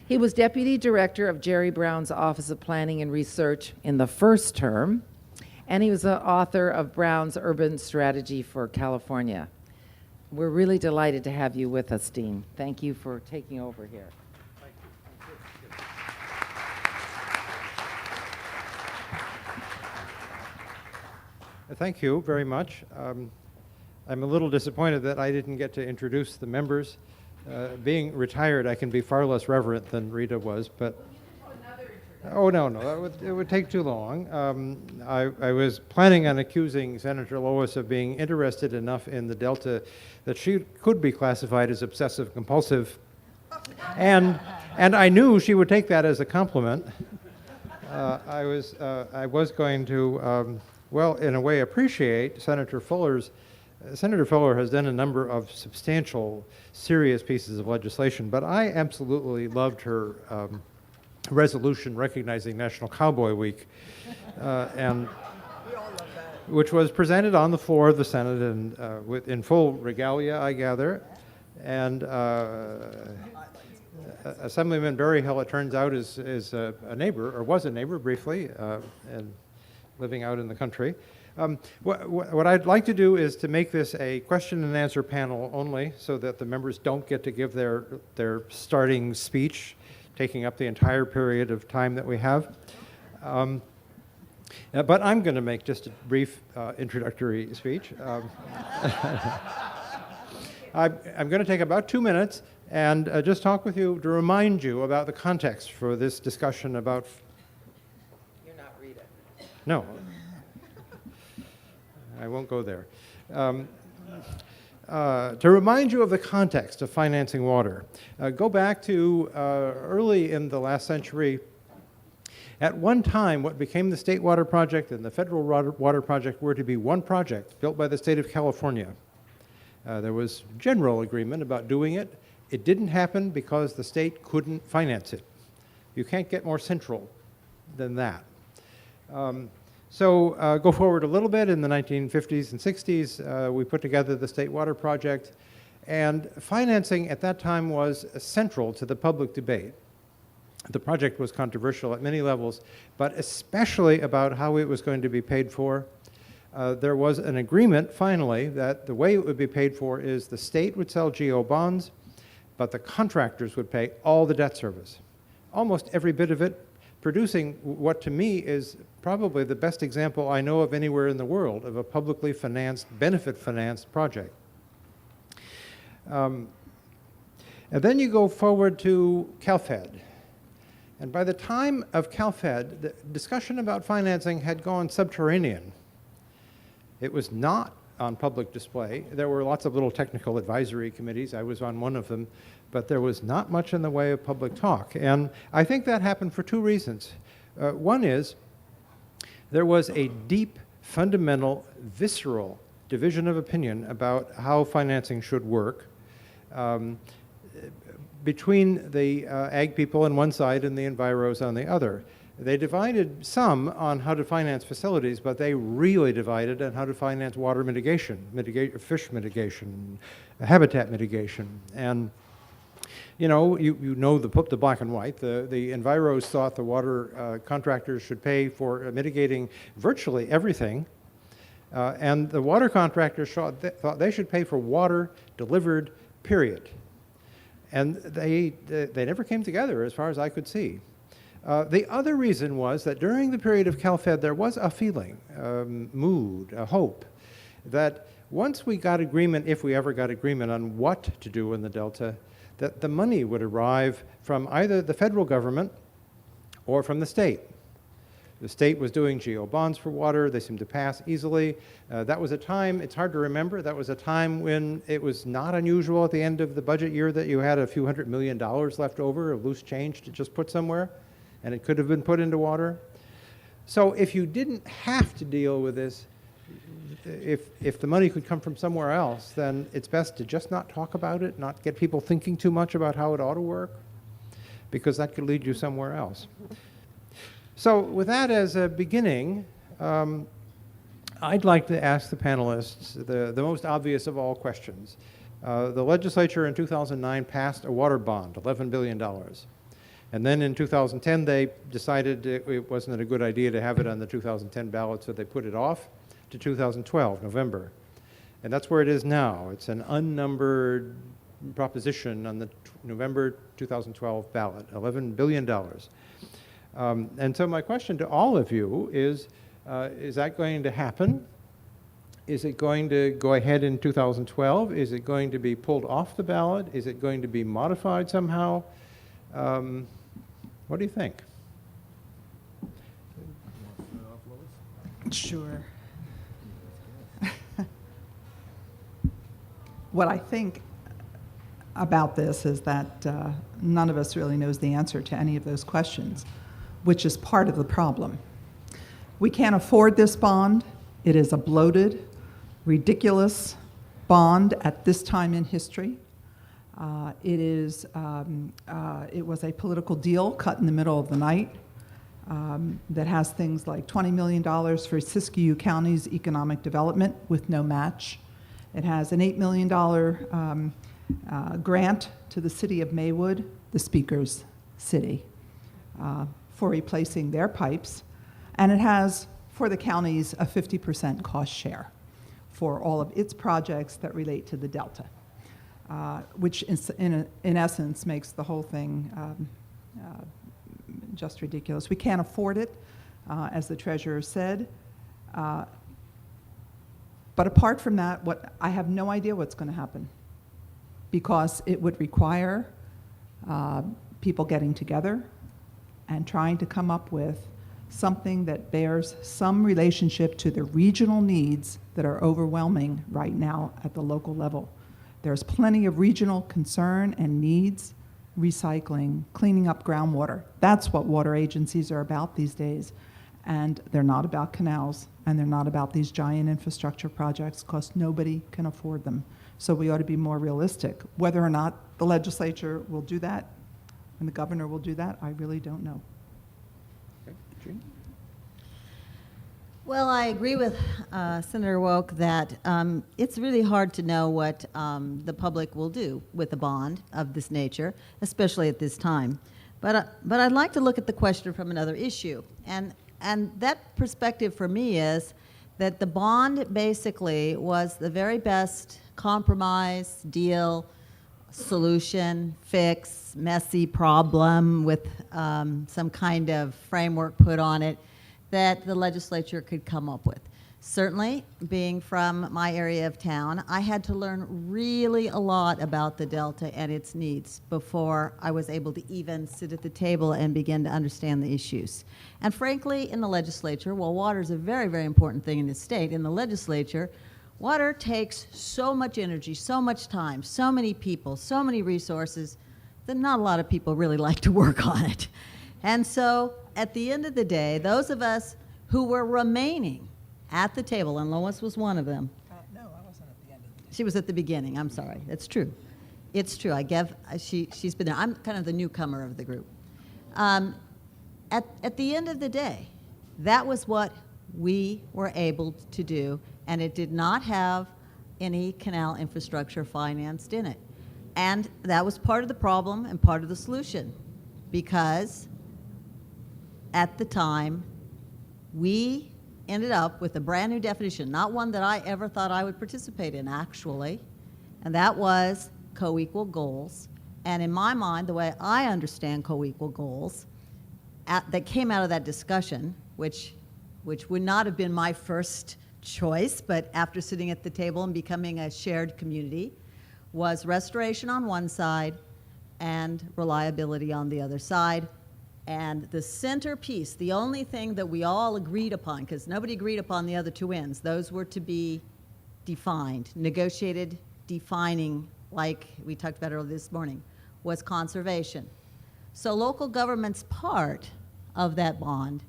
He was Deputy Director of Jerry Brown's Office of Planning and Research in the first term, and he was the author of Brown's Urban Strategy for California. We're really delighted to have you with us, Dean. Thank you for taking over here. Thank you very much. I'm a little disappointed that I didn't get to introduce the members. Being retired, I can be far less reverent than Rita was, but... Oh, no, it would take too long. I was planning on accusing Senator Lois of being interested enough in the Delta that she could be classified as obsessive-compulsive, and I knew she would take that as a compliment. I was going to... well, in a way, appreciate Senator Fuller's. Senator Fuller has done a number of substantial, serious pieces of legislation, but I absolutely loved her resolution recognizing National Cowboy Week, and which was presented on the floor of the Senate and in full regalia, I gather. And Assemblyman Berryhill, it turns out, is a neighbor, or was a neighbor briefly, and living out in the country. What I'd like to do is to make this a question and answer panel only, so that the members don't get to give their starting speech, taking up the entire period of time that we have. But I'm going to make just a brief introductory speech. I'm going to take about 2 minutes and just talk with you to remind you about the context for this discussion about... No, I won't go there. To remind you of the context of financing water, go back to early in the last century. At one time, what became the State Water Project and the Federal Water Project were to be one project built by the state of California. There was general agreement about doing it. It didn't happen because the state couldn't finance it. You can't get more central than that. So go forward a little bit. In the 1950s and 60s, we put together the State Water Project, and financing at that time was central to the public debate. The project was controversial at many levels, but especially about how it was going to be paid for. There was an agreement, finally, that the way it would be paid for is the state would sell GO bonds, but the contractors would pay all the debt service, almost every bit of it, producing what to me is probably the best example I know of anywhere in the world of a publicly financed, benefit-financed project. And then you go forward to CalFed. And by the time of CalFed, the discussion about financing had gone subterranean. It was not on public display. There were lots of little technical advisory committees. I was on one of them. But there was not much in the way of public talk. And I think that happened for two reasons. One is there was a deep, fundamental, visceral division of opinion about how financing should work between the ag people on one side and the enviros on the other. They divided some on how to finance facilities, but they really divided on how to finance water mitigation, fish mitigation, habitat mitigation. And you know the black and white. The enviros thought the water contractors should pay for mitigating virtually everything, and the water contractors thought they should pay for water delivered, period. And they never came together as far as I could see. The other reason was that during the period of CalFed there was a feeling, mood, a hope, that once we got agreement, if we ever got agreement on what to do in the Delta, that the money would arrive from either the federal government or from the state. The state was doing GO bonds for water. They seemed to pass easily. That was a time, it's hard to remember, that was a time when it was not unusual at the end of the budget year that you had a few $100 million left over of loose change to just put somewhere, and it could have been put into water. So if you didn't have to deal with this, if the money could come from somewhere else, then it's best to just not talk about it, not get people thinking too much about how it ought to work, because that could lead you somewhere else. So with that as a beginning, I'd like to ask the panelists the most obvious of all questions. The legislature in 2009 passed a water bond, $11 billion. And then in 2010, they decided it wasn't a good idea to have it on the 2010 ballot, so they put it off to 2012, November. And that's where it is now. It's an unnumbered proposition on the November 2012 ballot, $11 billion. And so my question to all of you is that going to happen? Is it going to go ahead in 2012? Is it going to be pulled off the ballot? Is it going to be modified somehow? What do you think? Sure. What I think about this is that none of us really knows the answer to any of those questions, which is part of the problem. We can't afford this bond. It is a bloated, ridiculous bond at this time in history. It was a political deal cut in the middle of the night that has things like $20 million for Siskiyou County's economic development with no match. It has an $8 million grant to the city of Maywood, the Speaker's city, for replacing their pipes. And it has, for the counties, a 50% cost share for all of its projects that relate to the Delta, which in essence makes the whole thing just ridiculous. We can't afford it, as the treasurer said. But apart from that, I have no idea what's going to happen, because it would require people getting together and trying to come up with something that bears some relationship to the regional needs that are overwhelming right now at the local level. There's plenty of regional concern and needs: recycling, cleaning up groundwater. That's what water agencies are about these days. And they're not about canals, and they're not about these giant infrastructure projects, because nobody can afford them. So we ought to be more realistic. Whether or not the legislature will do that and the governor will do that, I really don't know. Okay. Jean? Well, I agree with Senator Woke that it's really hard to know what the public will do with a bond of this nature, especially at this time. But I'd like to look at the question from another issue. And that perspective for me is that the bond basically was the very best compromise, deal, solution, fix, messy problem with some kind of framework put on it that the legislature could come up with. Certainly, being from my area of town, I had to learn really a lot about the Delta and its needs before I was able to even sit at the table and begin to understand the issues. And frankly, in the legislature, while water is a very, very important thing in the state, in the legislature, water takes so much energy, so much time, so many people, so many resources, that not a lot of people really like to work on it. And so, at the end of the day, those of us who were remaining at the table, and Lois was one of them. No, I wasn't at the end of the day. She was at the beginning. I'm sorry. It's true. It's true. She's been there. I'm kind of the newcomer of the group. At the end of the day, that was what we were able to do, and it did not have any canal infrastructure financed in it. And that was part of the problem and part of the solution, because at the time, we ended up with a brand new definition, not one that I ever thought I would participate in, actually, and that was co-equal goals. And in my mind, the way I understand co-equal goals, that came out of that discussion, which would not have been my first choice, but after sitting at the table and becoming a shared community, was restoration on one side and reliability on the other side. And the centerpiece, the only thing that we all agreed upon, because nobody agreed upon the other two ends, those were to be defined, negotiated, defining, like we talked about earlier this morning, was conservation. So local government's part of that bond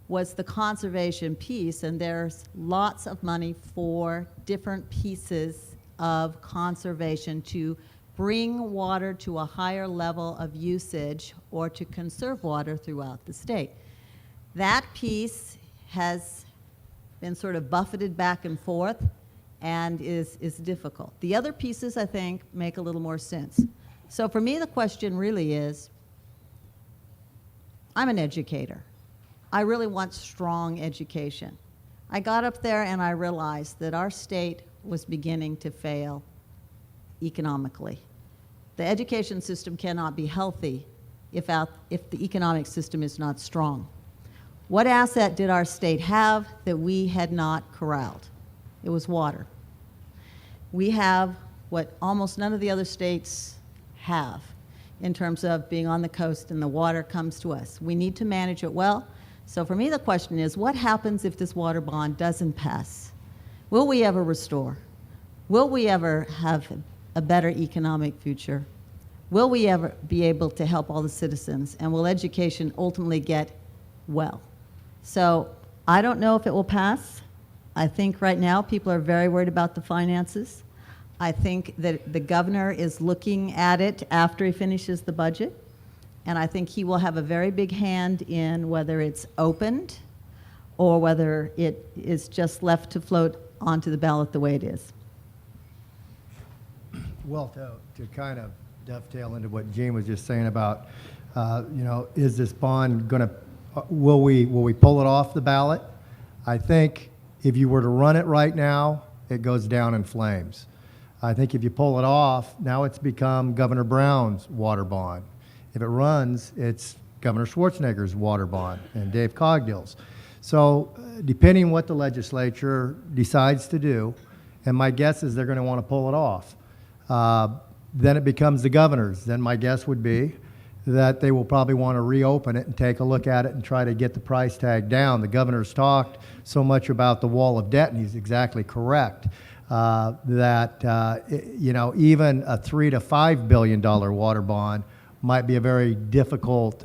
was the conservation piece, and there's lots of money for different pieces of conservation to bring water to a higher level of usage or to conserve water throughout the state. That piece has been sort of buffeted back and forth and is difficult. The other pieces, I think, make a little more sense. So for me, the question really is, I'm an educator. I really want strong education. I got up there and I realized that our state was beginning to fail economically. The education system cannot be healthy if the economic system is not strong. What asset did our state have that we had not corralled? It was water. We have what almost none of the other states have in terms of being on the coast and the water comes to us. We need to manage it well. So for me, the question is, what happens if this water bond doesn't pass? Will we ever restore? Will we ever have a better economic future? Will we ever be able to help all the citizens? And will education ultimately get well? So I don't know if it will pass. I think right now people are very worried about the finances. I think that the governor is looking at it after he finishes the budget. And I think he will have a very big hand in whether it's opened or whether it is just left to float onto the ballot the way it is. Well, to kind of dovetail into what Jean was just saying about, is this bond going to, will we pull it off the ballot? I think if you were to run it right now, it goes down in flames. I think if you pull it off, now it's become Governor Brown's water bond. If it runs, it's Governor Schwarzenegger's water bond and Dave Cogdill's. So depending what the legislature decides to do, and my guess is they're going to want to pull it off, then it becomes the governor's. Then my guess would be that they will probably want to reopen it and take a look at it and try to get the price tag down. The governor's talked so much about the wall of debt, and he's exactly correct, that even a $3 to $5 billion water bond might be a very difficult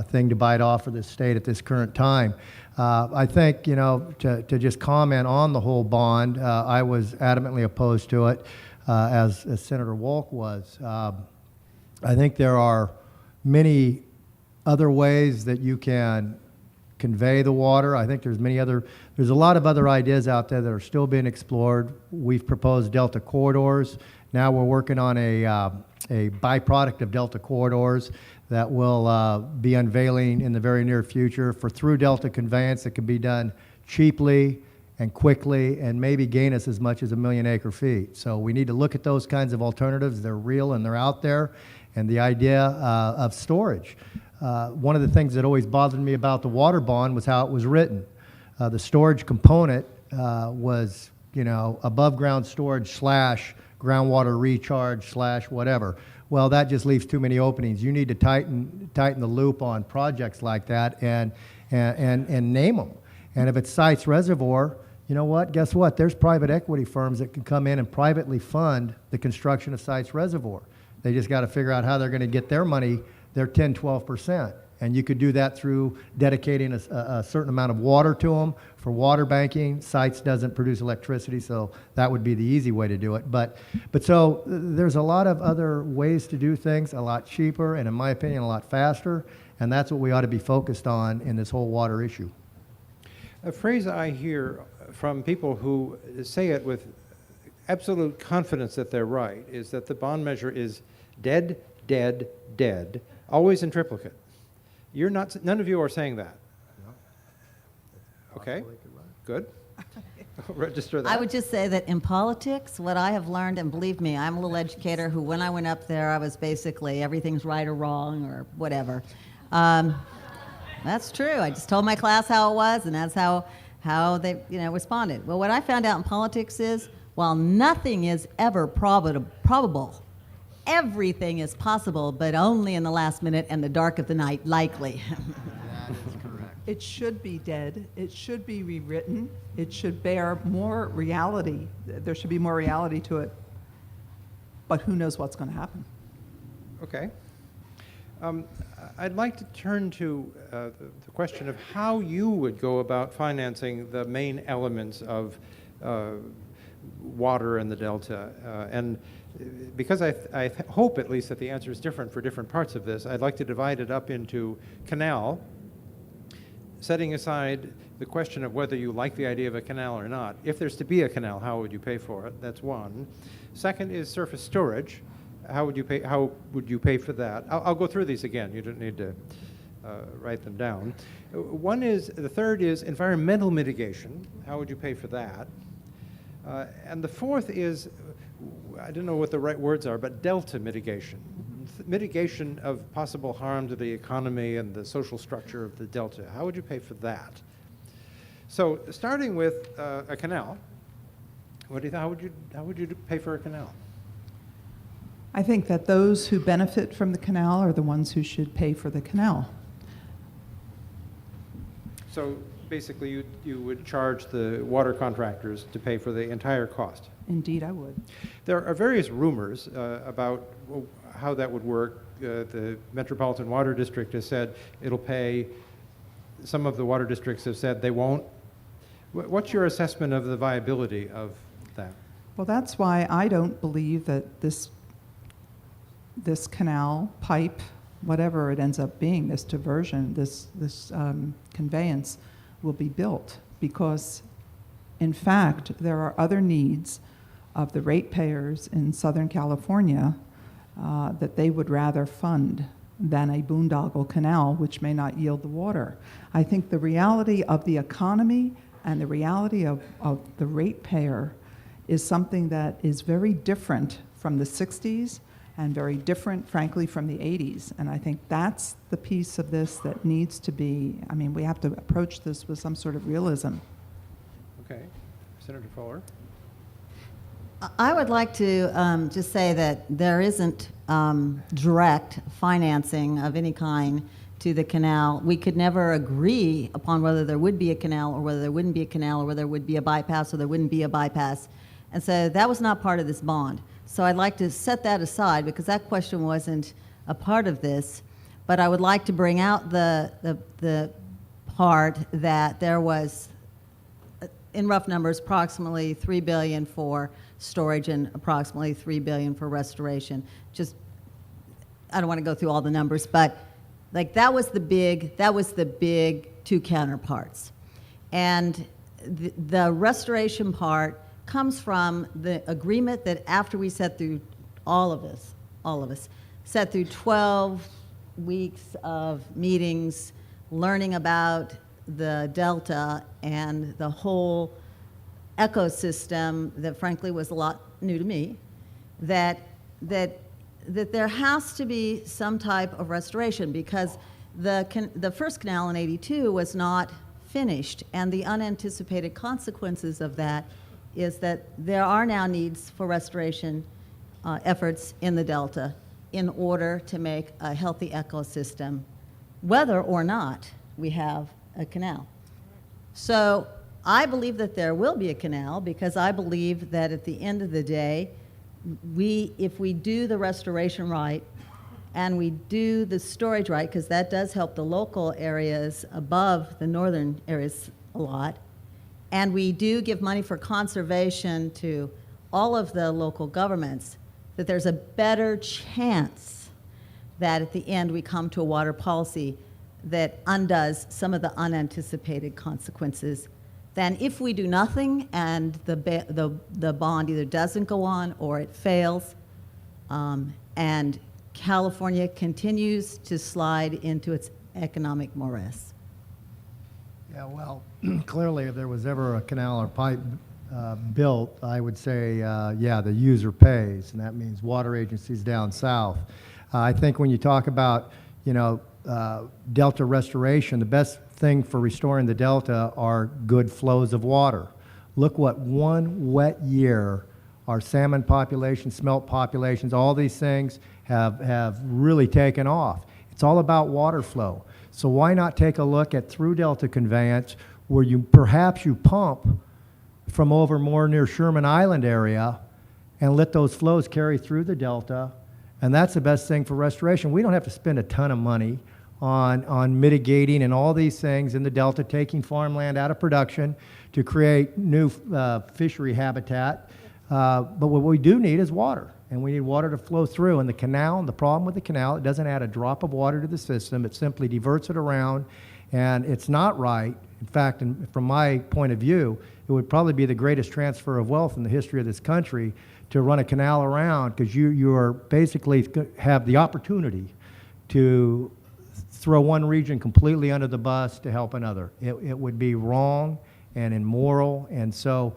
thing to bite off for the state at this current time. I think, to just comment on the whole bond, I was adamantly opposed to it, as Senator Wolk was. I think there are many other ways that you can convey the water. I think there's a lot of other ideas out there that are still being explored. We've proposed Delta corridors. Now we're working on a byproduct of Delta corridors that will be unveiling in the very near future for through Delta conveyance that can be done cheaply and quickly and maybe gain us as much as 1 million acre feet. So we need to look at those kinds of alternatives. They're real and they're out there. And the idea of storage. One of the things that always bothered me about the water bond was how it was written. The storage component was, above ground storage / groundwater recharge / whatever. Well, that just leaves too many openings. You need to tighten the loop on projects like that and name them. And if it's Sites Reservoir, you know what? Guess what? There's private equity firms that can come in and privately fund the construction of Sites Reservoir. They just got to figure out how they're going to get their money, their 10, 12%. And you could do that through dedicating a certain amount of water to them for water banking. Sites doesn't produce electricity, so that would be the easy way to do it. But so there's a lot of other ways to do things, a lot cheaper, and in my opinion, a lot faster. And that's what we ought to be focused on in this whole water issue. A phrase I hear from people who say it with absolute confidence that they're right is that the bond measure is dead, dead, dead, always in triplicate. You're not. None of you are saying that. No. Okay. Good. Register that. I would just say that in politics, what I have learned, and believe me, I'm a little educator who, when I went up there, I was basically everything's right or wrong or whatever. That's true. I just told my class how it was, and that's how they responded. Well, what I found out in politics is, while nothing is ever probable, everything is possible, but only in the last minute and the dark of the night, likely. That is correct. It should be dead. It should be rewritten. It should bear more reality. There should be more reality to it. But who knows what's going to happen? Okay. I'd like to turn to the question of how you would go about financing the main elements of water in the Delta. And because I hope at least that the answer is different for different parts of this, I'd like to divide it up into canal, setting aside the question of whether you like the idea of a canal or not. If there's to be a canal, how would you pay for it? That's one. Second is surface storage. How would you pay for that? I'll go through these again. You don't need to write them down. The third is environmental mitigation. How would you pay for that? And the fourth is, I don't know what the right words are, but delta mitigation. Mitigation of possible harm to the economy and the social structure of the delta. How would you pay for that? So starting with a canal, how would you pay for a canal? I think that those who benefit from the canal are the ones who should pay for the canal. So basically, you would charge the water contractors to pay for the entire cost. Indeed, I would. There are various rumors about how that would work. The Metropolitan Water District has said it'll pay. Some of the water districts have said they won't. What's your assessment of the viability of that? Well, that's why I don't believe that this canal, pipe, whatever it ends up being, this diversion, this conveyance will be built, because in fact there are other needs of the ratepayers in Southern California that they would rather fund than a boondoggle canal, which may not yield the water. I think the reality of the economy and the reality of the ratepayer is something that is very different from the 60s and very different, frankly, from the 80s. And I think that's the piece of this that needs to be, I mean, we have to approach this with some sort of realism. Okay. Senator Fuller? I would like to just say that there isn't direct financing of any kind to the canal. We could never agree upon whether there would be a canal or whether there wouldn't be a canal or whether there would be a bypass or there wouldn't be a bypass. And so that was not part of this bond. So I'd like to set that aside because that question wasn't a part of this. But I would like to bring out the part that there was, in rough numbers, approximately $3 billion for storage and approximately $3 billion for restoration. Just, I don't want to go through all the numbers, but like that was the big two counterparts. And the restoration part comes from the agreement that after we sat through, all of us, sat through 12 weeks of meetings, learning about the Delta and the whole ecosystem that frankly was a lot new to me, that there has to be some type of restoration because the first canal in '82 was not finished, and the unanticipated consequences of that is that there are now needs for restoration efforts in the Delta in order to make a healthy ecosystem, whether or not we have a canal. So I believe that there will be a canal because I believe that at the end of the day, if we do the restoration right and we do the storage right, because that does help the local areas above the northern areas a lot, and we do give money for conservation to all of the local governments, that there's a better chance that at the end we come to a water policy that undoes some of the unanticipated consequences than if we do nothing and the bond either doesn't go on or it fails, and California continues to slide into its economic morass. Yeah, well, clearly if there was ever a canal or pipe built, I would say, yeah, the user pays, and that means water agencies down south. I think when you talk about, Delta restoration, the best thing for restoring the Delta are good flows of water. Look what one wet year our salmon population, smelt populations, all these things have really taken off. It's all about water flow. So why not take a look at through Delta conveyance where perhaps you pump from over more near Sherman Island area and let those flows carry through the Delta, and that's the best thing for restoration. We don't have to spend a ton of money on mitigating and all these things in the Delta, taking farmland out of production to create new fishery habitat. But what we do need is water, and we need water to flow through. And the canal, and the problem with the canal, it doesn't add a drop of water to the system. It simply diverts it around, and it's not right. In fact, from my point of view, it would probably be the greatest transfer of wealth in the history of this country to run a canal around, because you are basically have the opportunity to throw one region completely under the bus to help another. It would be wrong and immoral. And so,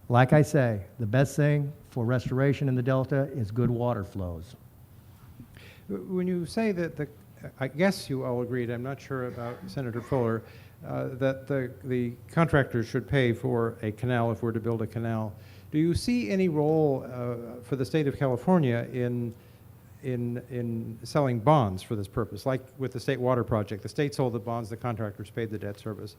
like I say, the best thing for restoration in the Delta is good water flows. When you say that I guess you all agreed, I'm not sure about Senator Fuller, that the contractors should pay for a canal if we're to build a canal. Do you see any role for the state of California in selling bonds for this purpose, like with the state water project? The state sold the bonds, the contractors paid the debt service.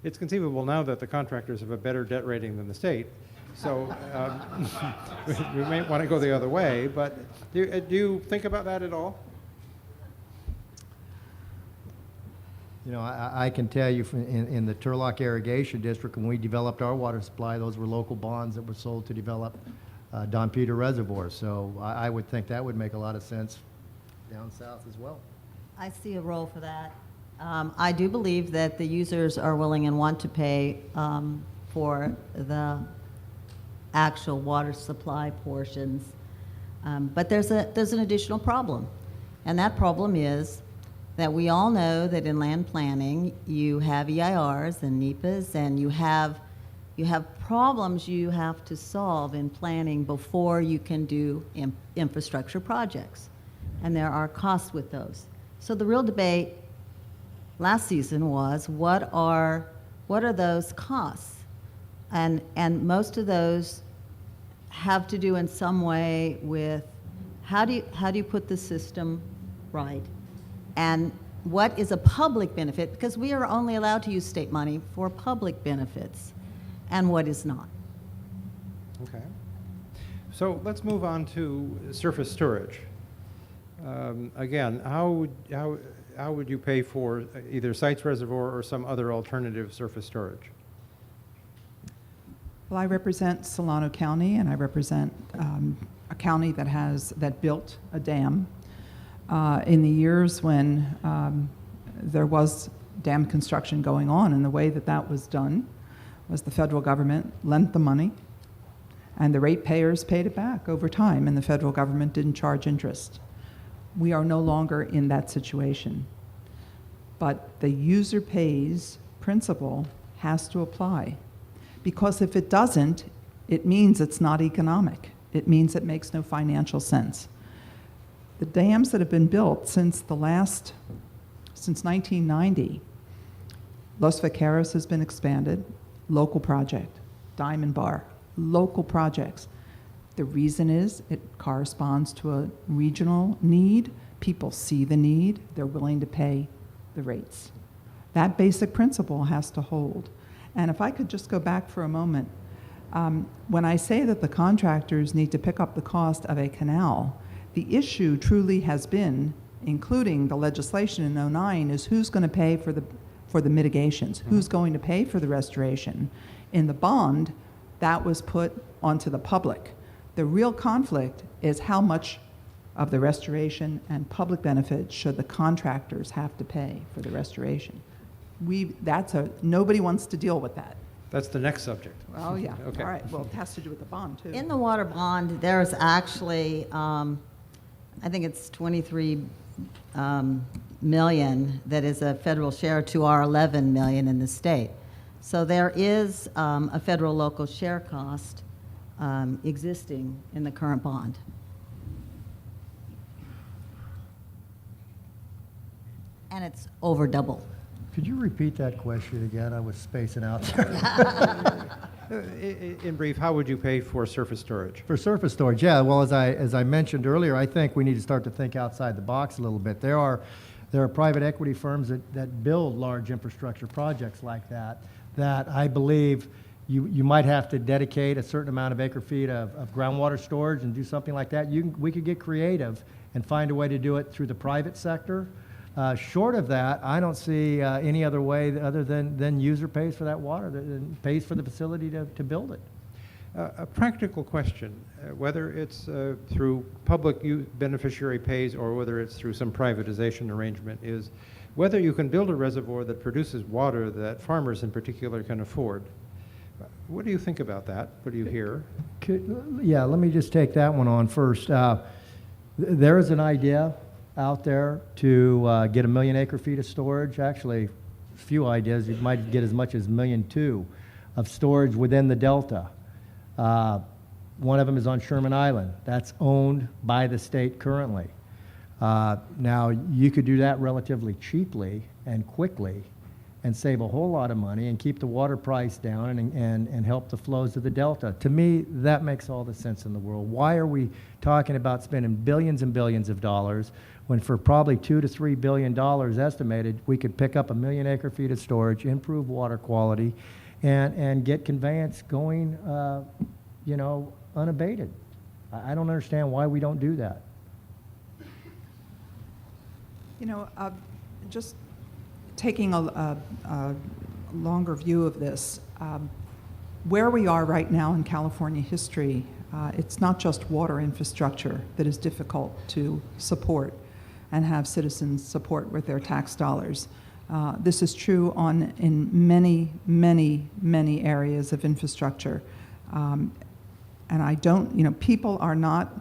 It's conceivable now that the contractors have a better debt rating than the state, so we may want to go the other way, but do you think about that at all? You know, I can tell you in the Turlock Irrigation District, when we developed our water supply, those were local bonds that were sold to develop Don Peter Reservoir. So I would think that would make a lot of sense down south as well. I see a role for that. I do believe that the users are willing and want to pay for the actual water supply portions. But there's an additional problem. And that problem is that we all know that in land planning, you have EIRs and NEPAs, and you have problems you have to solve in planning before you can do infrastructure projects. And there are costs with those. So the real debate last season was, what are those costs? And most of those have to do in some way with how do you put the system right? And what is a public benefit, because we are only allowed to use state money for public benefits, and what is not. Okay. So let's move on to surface storage. Again, how would you pay for either Sites Reservoir or some other alternative surface storage? Well, I represent Solano County, and I represent a county that built a dam. In the years when there was dam construction going on, and the way that was done was the federal government lent the money, and the ratepayers paid it back over time, and the federal government didn't charge interest. We are no longer in that situation. But the user pays principle has to apply, because if it doesn't, it means it's not economic. It means it makes no financial sense. The dams that have been built since 1990, Los Vaqueros has been expanded, local project. Diamond Bar, local projects. The reason is it corresponds to a regional need. People see the need. They're willing to pay the rates. That basic principle has to hold. And if I could just go back for a moment, when I say that the contractors need to pick up the cost of a canal, the issue truly has been, including the legislation in '09, is who's going to pay for the mitigations, who's going to pay for the restoration. In the bond, that was put onto the public. The real conflict is how much of the restoration and public benefit should the contractors have to pay for the restoration. Nobody wants to deal with that. That's the next subject. Oh, yeah. Okay. All right. Well, it has to do with the bond, too. In the water bond, there's actually, I think it's 23 million that is a federal share to our 11 million in the state. So there is a federal local share cost existing in the current bond. And it's over double. Could you repeat that question again? I was spacing out there. In brief, how would you pay for surface storage? For surface storage, yeah. Well, as I mentioned earlier, I think we need to start to think outside the box a little bit. There are private equity firms that build large infrastructure projects like that I believe you might have to dedicate a certain amount of acre feet of groundwater storage and do something like that. We could get creative and find a way to do it through the private sector. Short of that, I don't see any other way other than user pays for that water, that pays for the facility to build it. A practical question, whether it's through public beneficiary pays or whether it's through some privatization arrangement, is whether you can build a reservoir that produces water that farmers in particular can afford. What do you think about that? What do you hear? Yeah, let me just take that one on first. There is an idea out there to get 1 million acre-feet of storage. Actually, a few ideas. You might get as much as 1.2 million of storage within the Delta. One of them is on Sherman Island. That's owned by the state currently. Now, you could do that relatively cheaply and quickly and save a whole lot of money and keep the water price down and help the flows of the Delta. To me, that makes all the sense in the world. Why are we talking about spending billions and billions of dollars when for probably $2 to $3 billion estimated, we could pick up 1 million acre-feet of storage, improve water quality, and get conveyance going, unabated? I don't understand why we don't do that. Just taking a longer view of this, where we are right now in California history, it's not just water infrastructure that is difficult to support and have citizens support with their tax dollars. This is true in many, many, many areas of infrastructure. And I don't, people are not,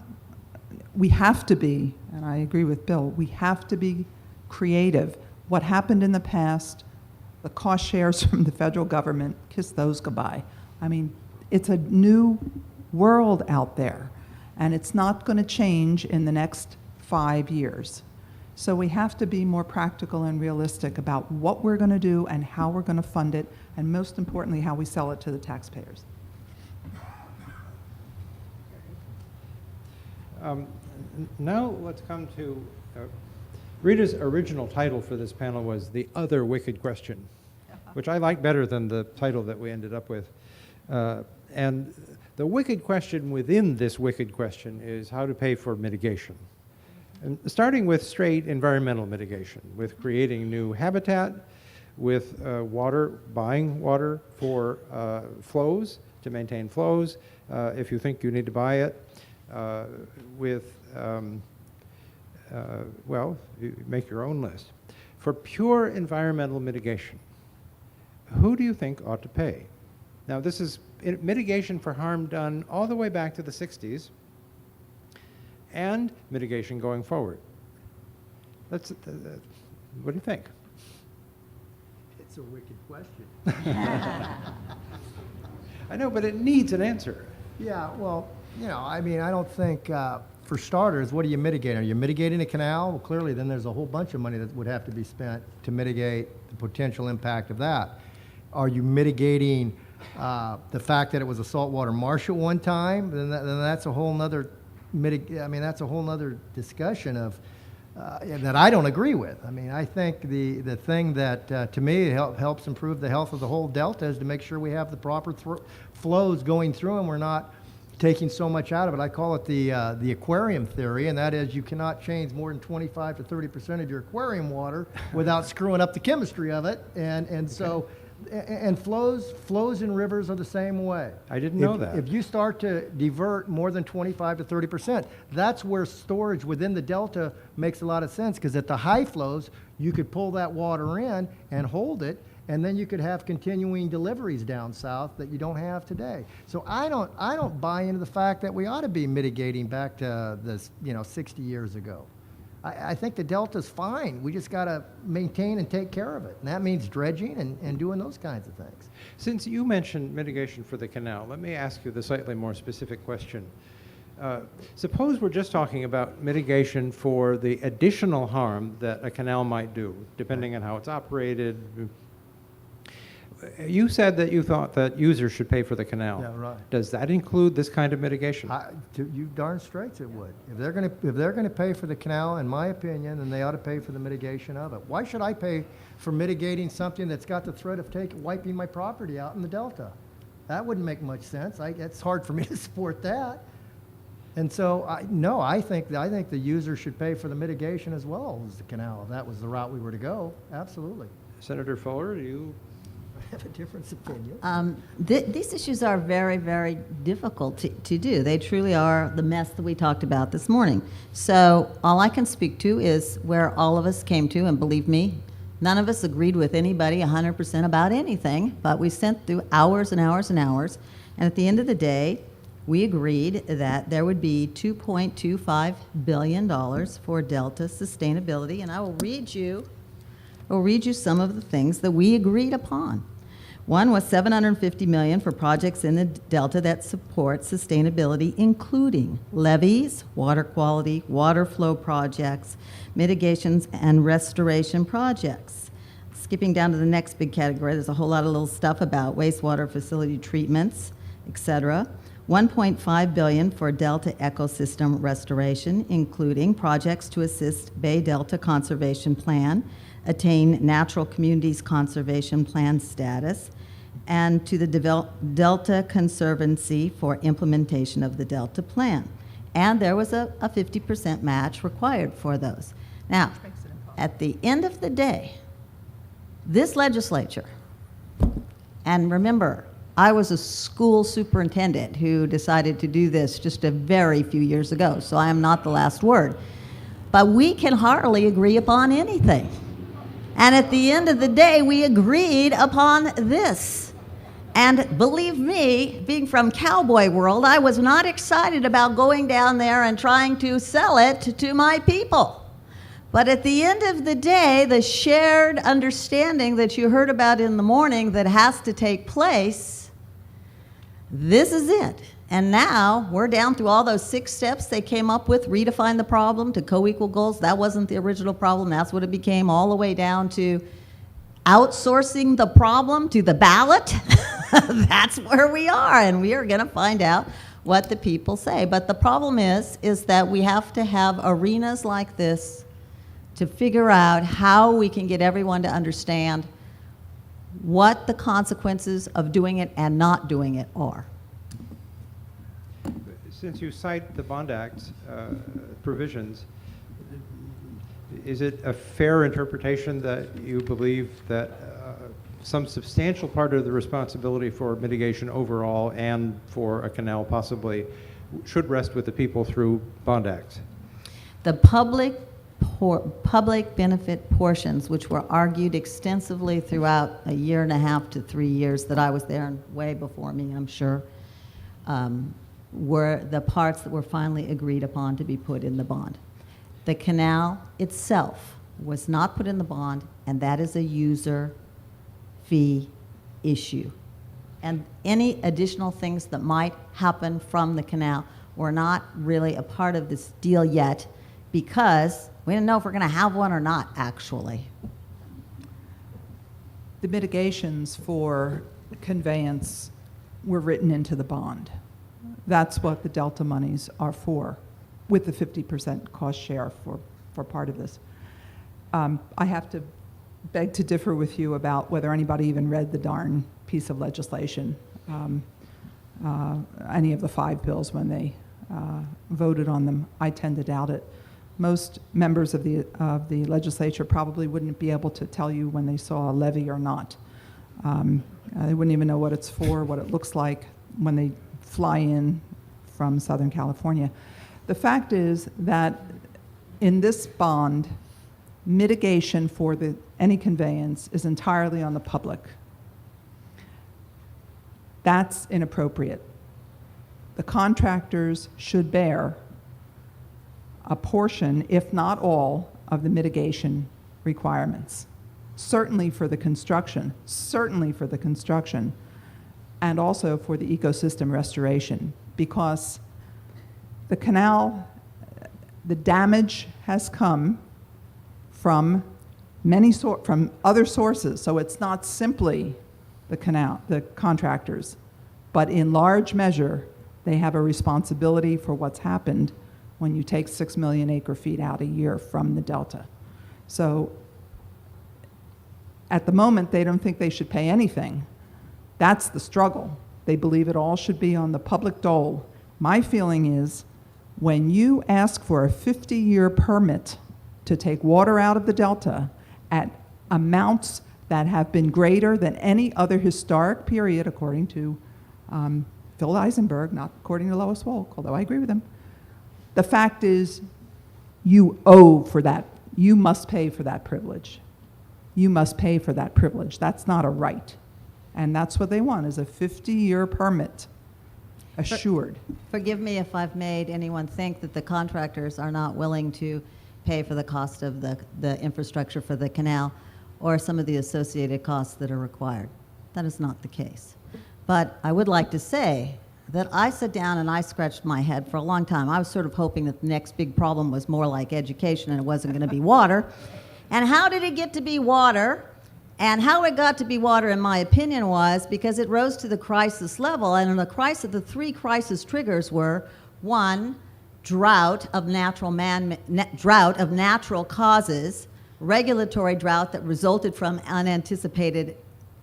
we have to be, and I agree with Bill, we have to be creative. What happened in the past, the cost shares from the federal government, kiss those goodbye. I mean, it's a new world out there, and it's not going to change in the next 5 years. So we have to be more practical and realistic about what we're going to do and how we're going to fund it, and most importantly, how we sell it to the taxpayers. Now let's come to Rita's original title for this panel was The Other Wicked Question, which I like better than the title that we ended up with. And the wicked question within this wicked question is how to pay for mitigation. And starting with straight environmental mitigation, with creating new habitat, with buying water for flows, to maintain flows, if you think you need to buy it, you make your own list. For pure environmental mitigation, who do you think ought to pay? Now, this is mitigation for harm done all the way back to the 60s and mitigation going forward. What do you think? It's a wicked question. I know, but it needs an answer. Yeah, well, I don't think, for starters, what are you mitigating? Are you mitigating a canal? Well, clearly, then there's a whole bunch of money that would have to be spent to mitigate the potential impact of that. Are you mitigating the fact that it was a saltwater marsh at one time? Then that's a whole nother that's a whole nother discussion of that I don't agree with. I think the thing that to me helps improve the health of the whole delta is to make sure we have the proper flows going through and we're not taking so much out of it. I call it the aquarium theory, and that is you cannot change more than 25 to 30% of your aquarium water without screwing up the chemistry of it. And flows in rivers are the same way. I didn't know that. If you start to divert more than 25 to 30%, that's where storage within the delta makes a lot of sense, because at the high flows, you could pull that water in and hold it, and then you could have continuing deliveries down south that you don't have today. So I don't buy into the fact that we ought to be mitigating back to this 60 years ago. I think the delta's fine. We just got to maintain and take care of it, and that means dredging and doing those kinds of things. Since you mentioned mitigation for the canal, let me ask you the slightly more specific question. Suppose we're just talking about mitigation for the additional harm that a canal might do, depending on how it's operated. You said that you thought that users should pay for the canal. Yeah, right. Does that include this kind of mitigation? You darn straight it would. If they're going to pay for the canal, in my opinion, then they ought to pay for the mitigation of it. Why should I pay for mitigating something that's got the threat of wiping my property out in the delta? That wouldn't make much sense. It's hard for me to support that. And so, I think the user should pay for the mitigation as well as the canal. If that was the route we were to go, absolutely. Senator Fuller, do you have a different opinion? These issues are very, very difficult to do. They truly are the mess that we talked about this morning. So all I can speak to is where all of us came to, and believe me, none of us agreed with anybody 100% about anything, but we sent through hours and hours and hours, and at the end of the day, we agreed that there would be $2.25 billion for Delta sustainability, and I will read you some of the things that we agreed upon. One was $750 million for projects in the Delta that support sustainability, including levees, water quality, water flow projects, mitigations, and restoration projects. Skipping down to the next big category, there's a whole lot of little stuff about wastewater facility treatments, et cetera. $1.5 billion for Delta ecosystem restoration, including projects to assist Bay Delta Conservation Plan, attain Natural Communities Conservation Plan status, and to the Delta Conservancy for implementation of the Delta Plan. And there was a 50% match required for those. Now, at the end of the day, this legislature, and remember, I was a school superintendent who decided to do this just a very few years ago, so I am not the last word. But we can hardly agree upon anything. And at the end of the day, we agreed upon this. And believe me, being from cowboy world, I was not excited about going down there and trying to sell it to my people. But at the end of the day, the shared understanding that you heard about in the morning that has to take place, this is it. And now we're down through all those 6 steps they came up with, redefine the problem to co-equal goals. That wasn't the original problem. That's what it became, all the way down to outsourcing the problem to the ballot. That's where we are, and we are going to find out what the people say. But the problem is that we have to have arenas like this to figure out how we can get everyone to understand what the consequences of doing it and not doing it are. Since you cite the Bond Act's provisions, is it a fair interpretation that you believe that some substantial part of the responsibility for mitigation overall and for a canal possibly should rest with the people through Bond Acts? The public benefit portions, which were argued extensively throughout a 1.5 to 3 years that I was there, and way before me, I'm sure, were the parts that were finally agreed upon to be put in the bond. The canal itself was not put in the bond, and that is a user fee issue. And any additional things that might happen from the canal were not really a part of this deal yet, because we didn't know if we're going to have one or not, actually. The mitigations for conveyance were written into the bond. That's what the Delta monies are for, with the 50% cost share for part of this. I have to beg to differ with you about whether anybody even read the darn piece of legislation, any of the 5 bills when they voted on them. I tend to doubt it. Most members of the legislature probably wouldn't be able to tell you when they saw a levy or not. They wouldn't even know what it's for, what it looks like when they fly in from Southern California. The fact is that in this bond, mitigation for any conveyance is entirely on the public. That's inappropriate. The contractors should bear a portion, if not all, of the mitigation requirements. Certainly for the construction, and also for the ecosystem restoration, because the canal, the damage has come from from other sources, so it's not simply the canal, the contractors, but in large measure, they have a responsibility for what's happened when you take 6 million acre-feet out a year from the Delta. So at the moment, they don't think they should pay anything. That's the struggle. They believe it all should be on the public dole. My feeling is when you ask for a 50-year permit to take water out of the Delta at amounts that have been greater than any other historic period, according to Phil Eisenberg, not according to Lois Wolk, although I agree with him, the fact is you owe for that. You must pay for that privilege. You must pay for that privilege. That's not a right. And that's what they want, is a 50-year permit. assured. Forgive me if I've made anyone think that the contractors are not willing to pay for the cost of the infrastructure for the canal or some of the associated costs that are required. That is not the case. But I would like to say that I sat down and I scratched my head for a long time. I was sort of hoping that the next big problem was more like education and it wasn't going to be water. And how did it get to be water? And how it got to be water, in my opinion, was because it rose to the crisis level. And in the crisis, the three crisis triggers were: one, drought of natural causes, regulatory drought that resulted from unanticipated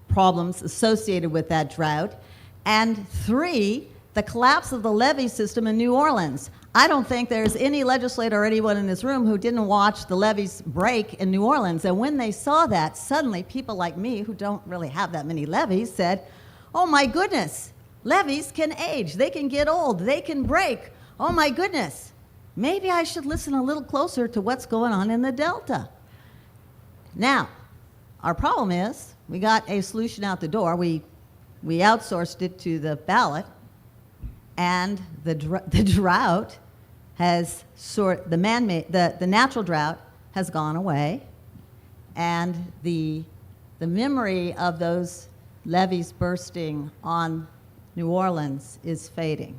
problems associated with that drought, and three, the collapse of the levee system in New Orleans. I don't think there's any legislator or anyone in this room who didn't watch the levees break in New Orleans. And when they saw that, suddenly people like me, who don't really have that many levees, said, oh my goodness, levees can age, they can get old, they can break. Oh my goodness, maybe I should listen a little closer to what's going on in the Delta. Now, our problem is we got a solution out the door. We outsourced it to the ballot, and the drought has the natural drought has gone away, and the memory of those levees bursting on New Orleans is fading.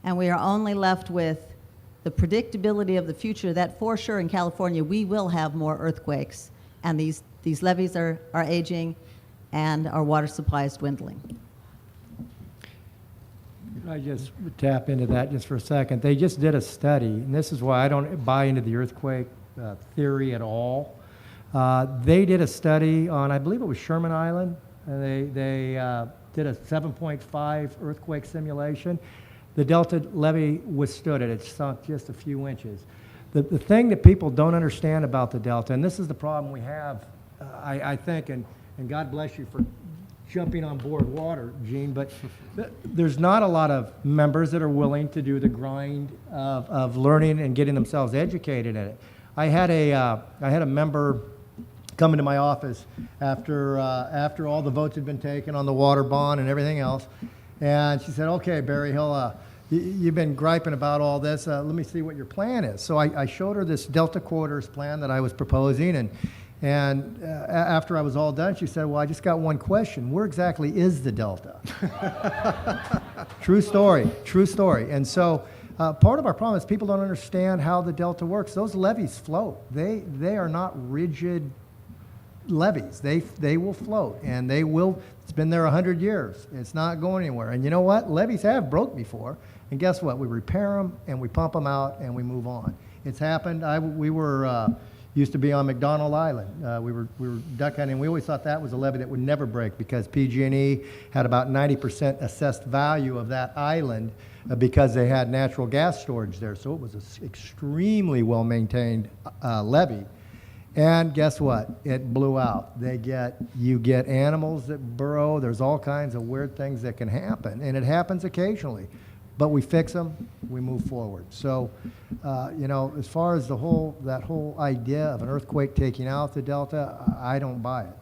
And we are only left with the predictability of the future that for sure in California we will have more earthquakes, and these levees are aging and our water supply is dwindling. I just tap into that just for a second. They just did a study, and this is why I don't buy into the earthquake theory at all. They did a study on, I believe it was Sherman Island, and they did a 7.5 earthquake simulation. The Delta levee withstood it. It sunk just a few inches. The thing that people don't understand about the Delta, and this is the problem we have, I think, and God bless you for jumping on board water, Gene, but there's not a lot of members that are willing to do the grind of learning and getting themselves educated in it. I had a member come into my office after all the votes had been taken on the water bond and everything else, and she said, okay, Barry Hill, you've been griping about all this. Let me see what your plan is. So I showed her this Delta Quarters plan that I was proposing, and after I was all done, she said, well, I just got one question. Where exactly is the Delta? True story, true story. And so part of our problem is people don't understand how the Delta works. Those levees float. They are not rigid levees. They will float, and they will. It's been there 100 years. It's not going anywhere. And you know what? Levees have broke before, and guess what? We repair them, and we pump them out, and we move on. It's happened. We were used to be on McDonald Island. We were duck hunting. We always thought that was a levee that would never break because PG&E had about 90% assessed value of that island because they had natural gas storage there. So it was an extremely well-maintained levee. And guess what? It blew out. You get animals that burrow. There's all kinds of weird things that can happen, and it happens occasionally. But we fix them, we move forward. So, as far as that whole idea of an earthquake taking out the Delta, I don't buy it.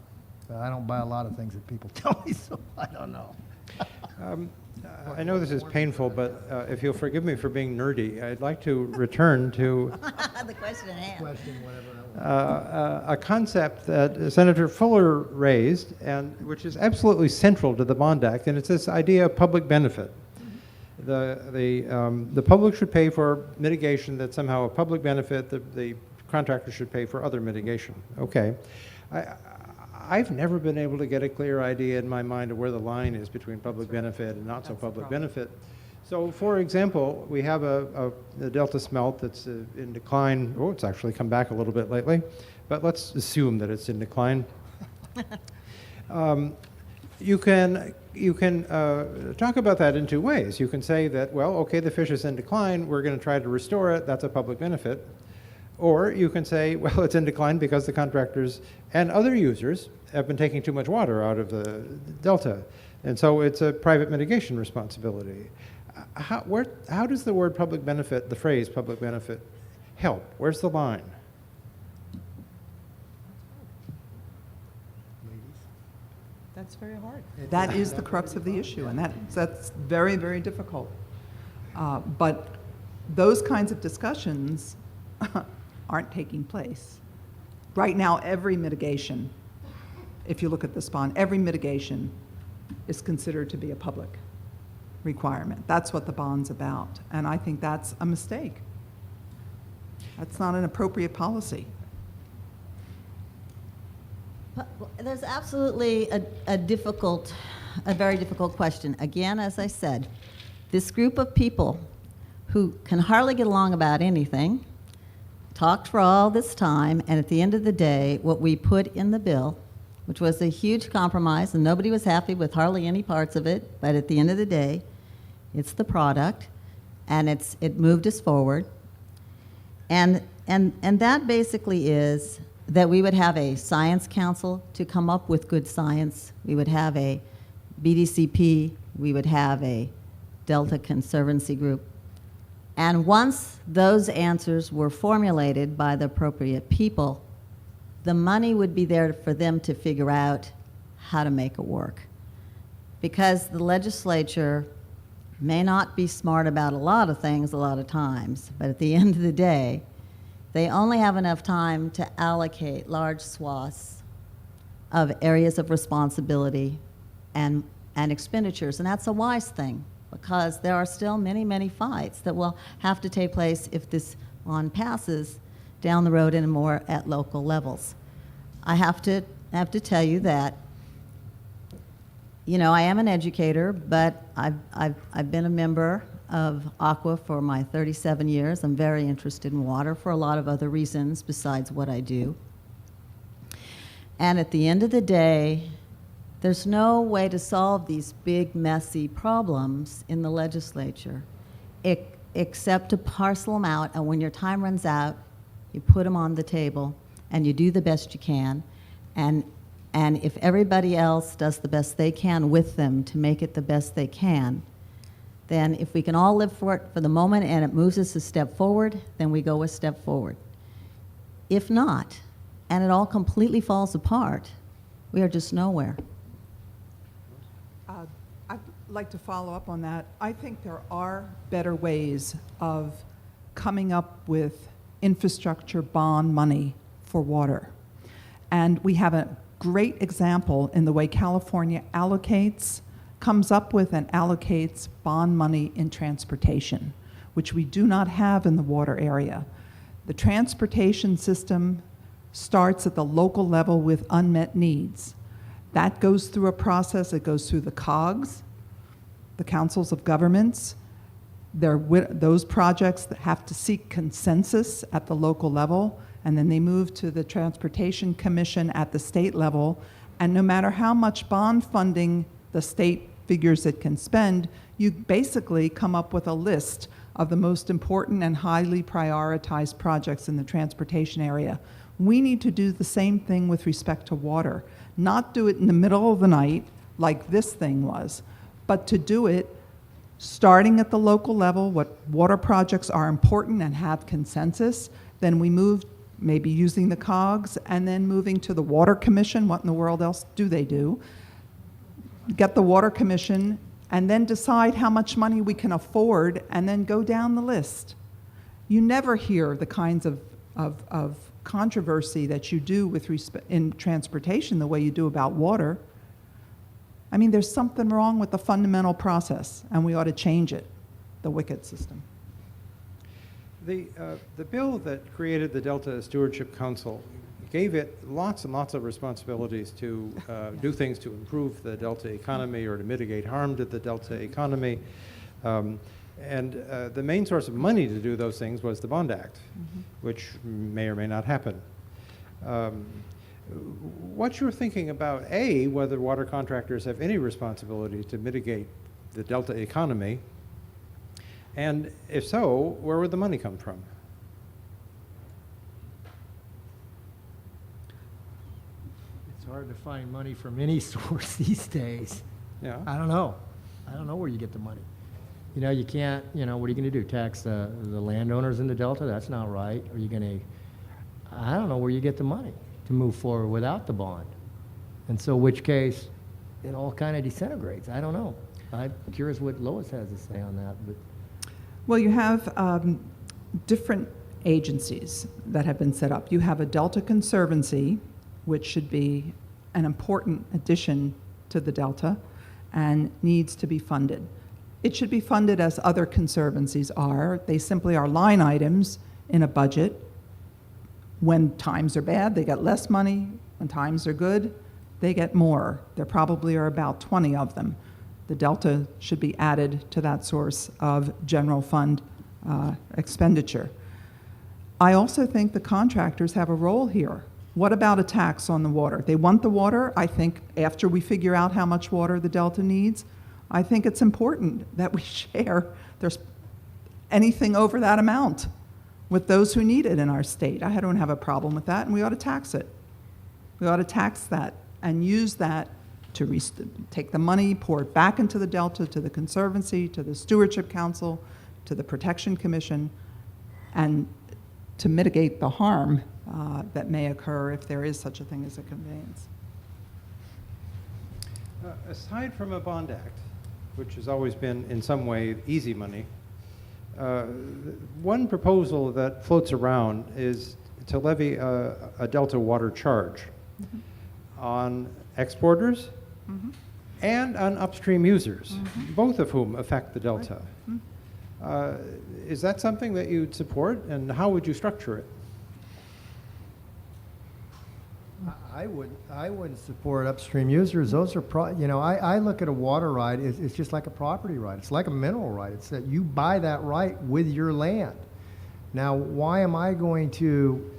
I don't buy a lot of things that people tell me, so I don't know. I know this is painful, but if you'll forgive me for being nerdy, I'd like to return to The question at hand. a concept that Senator Fuller raised, and which is absolutely central to the Bond Act, and it's this idea of public benefit. The public should pay for mitigation that's somehow a public benefit. The contractor should pay for other mitigation. Okay. I've never been able to get a clear idea in my mind of where the line is between public benefit and not so public benefit. So, for example, we have a Delta smelt that's in decline. Oh, it's actually come back a little bit lately, but let's assume that it's in decline. You can talk about that in two ways. You can say that, well, okay, the fish is in decline. We're going to try to restore it. That's a public benefit. Or you can say, well, it's in decline because the contractors and other users have been taking too much water out of the Delta. And so it's a private mitigation responsibility. How does the word public benefit, the phrase public benefit, help? Where's the line? That's very hard. That is the crux of the issue, and that's very, very difficult. But those kinds of discussions aren't taking place. Right now, every mitigation, if you look at this bond, every mitigation is considered to be a public requirement. That's what the bond's about, and I think that's a mistake. That's not an appropriate policy. But there's absolutely a very difficult question. Again, as I said, this group of people who can hardly get along about anything talked for all this time, and at the end of the day, what we put in the bill, which was a huge compromise, and nobody was happy with hardly any parts of it, but at the end of the day, it's the product, and it moved us forward. And that basically is that we would have a science council to come up with good science. We would have a BDCP. We would have a Delta Conservancy group. And once those answers were formulated by the appropriate people, the money would be there for them to figure out how to make it work. Because the legislature may not be smart about a lot of things a lot of times, but at the end of the day, they only have enough time to allocate large swaths of areas of responsibility and expenditures. And that's a wise thing, because there are still many, many fights that will have to take place if this bond passes down the road and more at local levels. I have to tell you that, you know, I am an educator, but I've been a member of Aqua for my 37 years. I'm very interested in water for a lot of other reasons besides what I do. And at the end of the day, there's no way to solve these big, messy problems in the legislature except to parcel them out, and when your time runs out, you put them on the table and you do the best you can. And if everybody else does the best they can with them to make it the best they can, then if we can all live for it for the moment and it moves us a step forward, then we go a step forward. If not, and it all completely falls apart, we are just nowhere. I'd like to follow up on that. I think there are better ways of coming up with infrastructure bond money for water. And we have a great example in the way California comes up with and allocates bond money in transportation, which we do not have in the water area. The transportation system starts at the local level with unmet needs. That goes through a process. It goes through the COGS, the councils of governments. Those projects that have to seek consensus at the local level, and then they move to the Transportation Commission at the state level. And no matter how much bond funding the state figures it can spend, you basically come up with a list of the most important and highly prioritized projects in the transportation area. We need to do the same thing with respect to water. Not do it in the middle of the night like this thing was, but to do it starting at the local level, what water projects are important and have consensus. Then we move, maybe using the COGS, and then moving to the Water Commission. What in the world else do they do? Get the Water Commission, and then decide how much money we can afford, and then go down the list. You never hear the kinds of controversy that you do with in transportation the way you do about water. I mean, there's something wrong with the fundamental process, and we ought to change it, the WICET system. The bill that created the Delta Stewardship Council gave it lots and lots of responsibilities to do things to improve the Delta economy or to mitigate harm to the Delta economy. And the main source of money to do those things was the Bond Act, which may or may not happen. What's your thinking about, A, whether water contractors have any responsibility to mitigate the Delta economy? And if so, where would the money come from? It's hard to find money from any source these days. Yeah. I don't know. I don't know where you get the money. You know, you can't, you know, what are you going to do? Tax the landowners in the Delta? That's not right. Are you going to, I don't know where you get the money to move forward without the bond. And so which case, it all kind of disintegrates. I don't know. I'm curious what Lois has to say on that. But Well, you have different agencies that have been set up. You have a Delta Conservancy, which should be an important addition to the Delta and needs to be funded. It should be funded as other conservancies are. They simply are line items in a budget. When times are bad, they get less money. When times are good, they get more. There probably are about 20 of them. The Delta should be added to that source of general fund expenditure. I also think the contractors have a role here. What about a tax on the water? They want the water. I think after we figure out how much water the Delta needs, I think it's important that we share there's anything over that amount with those who need it in our state. I don't have a problem with that, and we ought to tax it. We ought to tax that and use that to take the money, pour it back into the Delta, to the Conservancy, to the Stewardship Council, to the Protection Commission, and to mitigate the harm that may occur if there is such a thing as a conveyance. Aside from a bond act, which has always been in some way easy money, one proposal that floats around is to levy a Delta water charge on exporters and on upstream users, both of whom affect the Delta. Is that something that you'd support, and how would you structure it? I wouldn't support upstream users. Those are, I look at a water right, it's just like a property right. It's like a mineral right. It's that you buy that right with your land. Now, why am I going to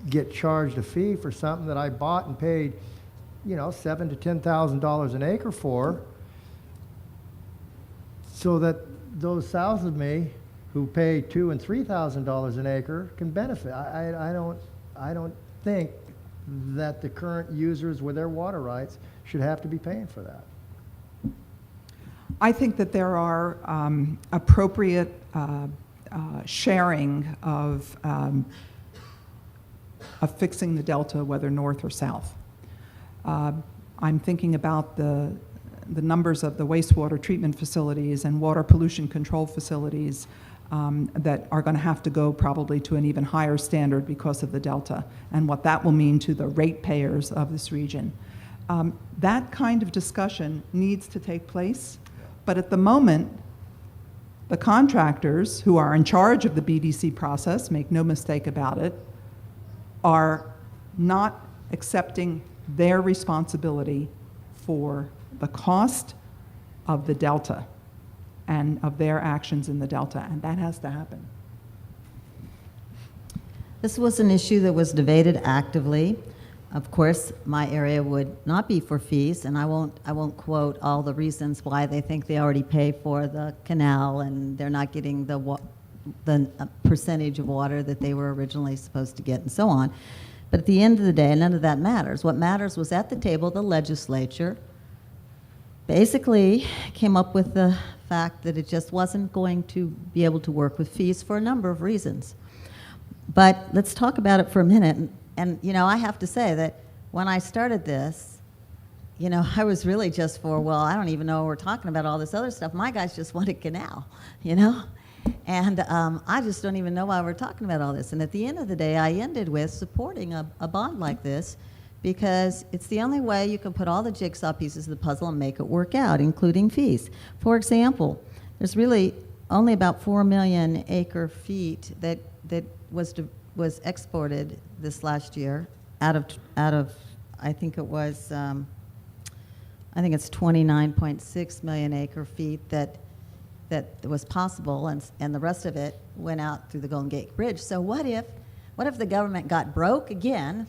get charged a fee for something that I bought and paid, $7,000 to $10,000 an acre for, so that those south of me who pay $2,000 and $3,000 an acre can benefit? I don't think that the current users with their water rights should have to be paying for that. I think that there are appropriate sharing of fixing the Delta, whether north or south. I'm thinking about the numbers of the wastewater treatment facilities and water pollution control facilities that are going to have to go probably to an even higher standard because of the Delta, and what that will mean to the ratepayers of this region. That kind of discussion needs to take place, but at the moment, the contractors who are in charge of the BDC process, make no mistake about it, are not accepting their responsibility for the cost of the Delta and of their actions in the Delta, and that has to happen. This was an issue that was debated actively. Of course, my area would not be for fees, and I won't quote all the reasons why they think they already pay for the canal and they're not getting the percentage of water that they were originally supposed to get, and so on. But at the end of the day, none of that matters. What matters was at the table, the legislature basically came up with the fact that it just wasn't going to be able to work with fees for a number of reasons. But let's talk about it for a minute. And I have to say that when I started this, I was really just for, well, I don't even know we're talking about all this other stuff. My guys just want a canal, And I just don't even know why we're talking about all this. And at the end of the day, I ended with supporting a bond like this, because it's the only way you can put all the jigsaw pieces of the puzzle and make it work out, including fees. For example, there's really only about 4 million acre feet that was exported this last year out of I think it was I think it's 29.6 million acre feet that was possible, and the rest of it went out through the Golden Gate Bridge. So what if the government got broke again?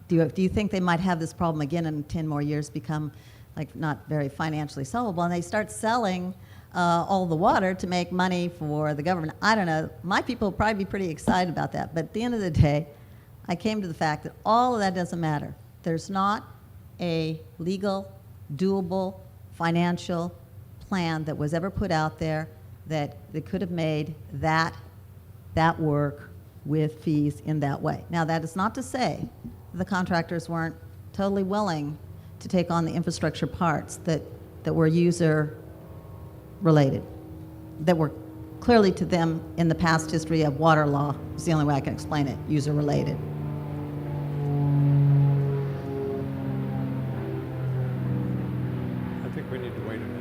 Do you think they might have this problem again in 10 more years, become like not very financially solvable, and they start selling all the water to make money for the government? I don't know. My people will probably be pretty excited about that. But at the end of the day, I came to the fact that all of that doesn't matter. There's not a legal, doable, financial plan that was ever put out there that could have made that work with fees in that way. Now, that is not to say the contractors weren't totally willing to take on the infrastructure parts that were user-related, that were clearly to them in the past history of water law. Is the only way I can explain it, user-related. I think we need to wait a minute.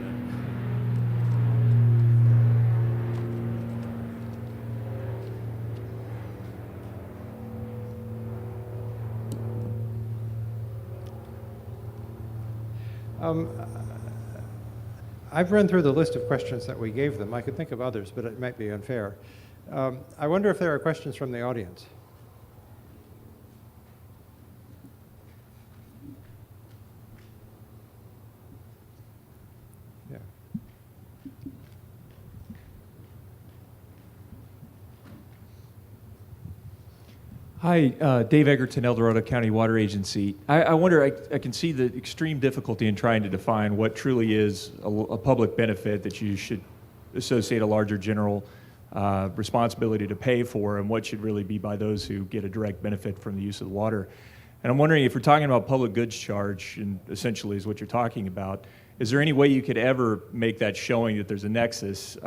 I've run through the list of questions that we gave them. I could think of others, but it might be unfair. I wonder if there are questions from the audience. Yeah. Hi, Dave Egerton, El Dorado County Water Agency. I wonder, I can see the extreme difficulty in trying to define what truly is a public benefit that you should associate a larger general responsibility to pay for, and what should really be by those who get a direct benefit from the use of the water. And I'm wondering, if we're talking about public goods charge, and essentially is what you're talking about, is there any way you could ever make that showing that there's a nexus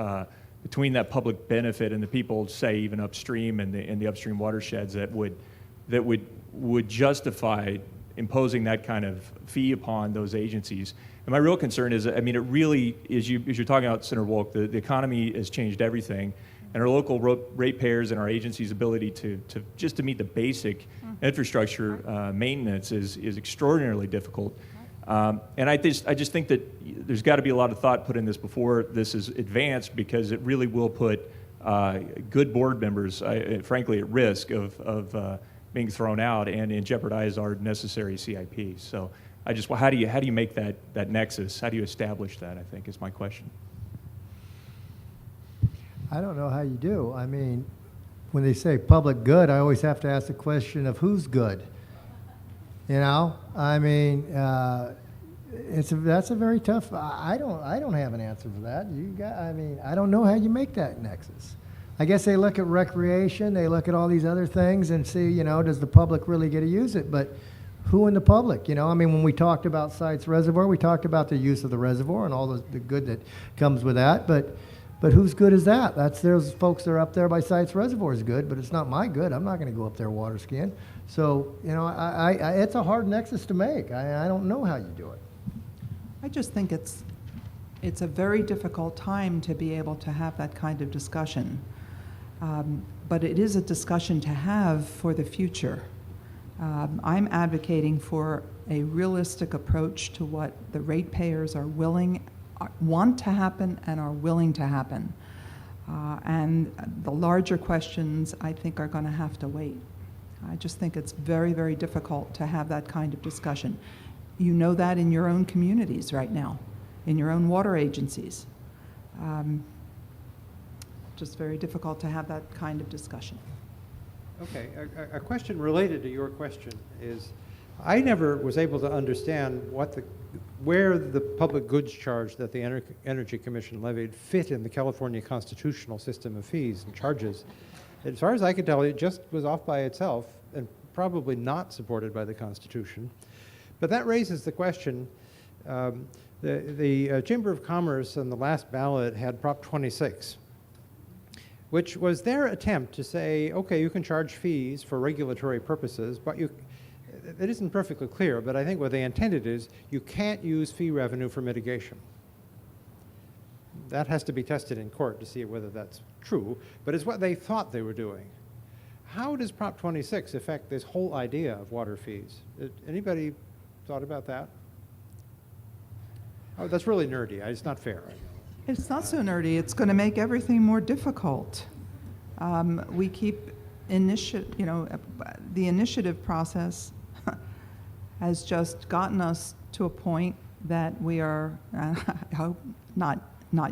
between that public benefit and the people, say, even upstream in the upstream watersheds that would justify imposing that kind of fee upon those agencies? And my real concern is, I mean, it really is, as you're talking about, Senator Wolk, the economy has changed everything, and our local ratepayers and our agency's ability to just to meet the basic infrastructure maintenance is extraordinarily difficult. And I just think that there's got to be a lot of thought put in this before this is advanced, because it really will put good board members, frankly, at risk of being thrown out and jeopardize our necessary CIP. So how do you make that nexus? How do you establish that, I think, is my question. I don't know how you do. I mean, when they say public good, I always have to ask the question of who's good. You know, I mean, that's a very tough. I don't have an answer for that. I mean, I don't know how you make that nexus. I guess they look at recreation, they look at all these other things and see, you know, does the public really get to use it? But who in the public? You know, I mean, when we talked about Sites Reservoir, we talked about the use of the reservoir and all the good that comes with that. But whose good is that? There's folks that are up there by Sites Reservoir is good, but it's not my good. I'm not going to go up there water skiing. So, you know, it's a hard nexus to make. I don't know how you do it. I just think it's a very difficult time to be able to have that kind of discussion. But it is a discussion to have for the future. I'm advocating for a realistic approach to what the ratepayers want to happen and are willing to happen. And the larger questions, I think, are going to have to wait. I just think it's very, very difficult to have that kind of discussion. You know that in your own communities right now, in your own water agencies. Just very difficult to have that kind of discussion. Okay, a question related to your question is, I never was able to understand where the public goods charge that the Energy Commission levied fit in the California constitutional system of fees and charges. As far as I could tell, it just was off by itself and probably not supported by the Constitution. But that raises the question, the Chamber of Commerce on the last ballot had Prop 26, which was their attempt to say, okay, you can charge fees for regulatory purposes, but it isn't perfectly clear, but I think what they intended is you can't use fee revenue for mitigation. That has to be tested in court to see whether that's true, but it's what they thought they were doing. How does Prop 26 affect this whole idea of water fees? Anybody thought about that? Oh, that's really nerdy. It's not fair. It's not so nerdy. It's going to make everything more difficult. We keep the initiative process has just gotten us to a point that we are, I hope not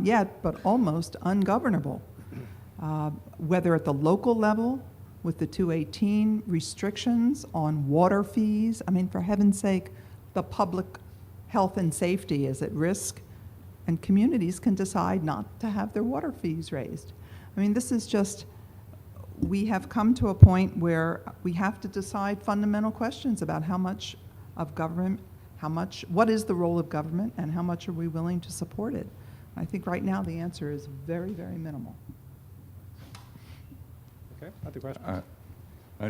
yet, but almost ungovernable. Whether at the local level with the 218 restrictions on water fees, I mean, for heaven's sake, the public health and safety is at risk, and communities can decide not to have their water fees raised. I mean, this is just, we have come to a point where we have to decide fundamental questions about how much of government, what is the role of government, and how much are we willing to support it? I think right now the answer is very, very minimal. Okay, other questions?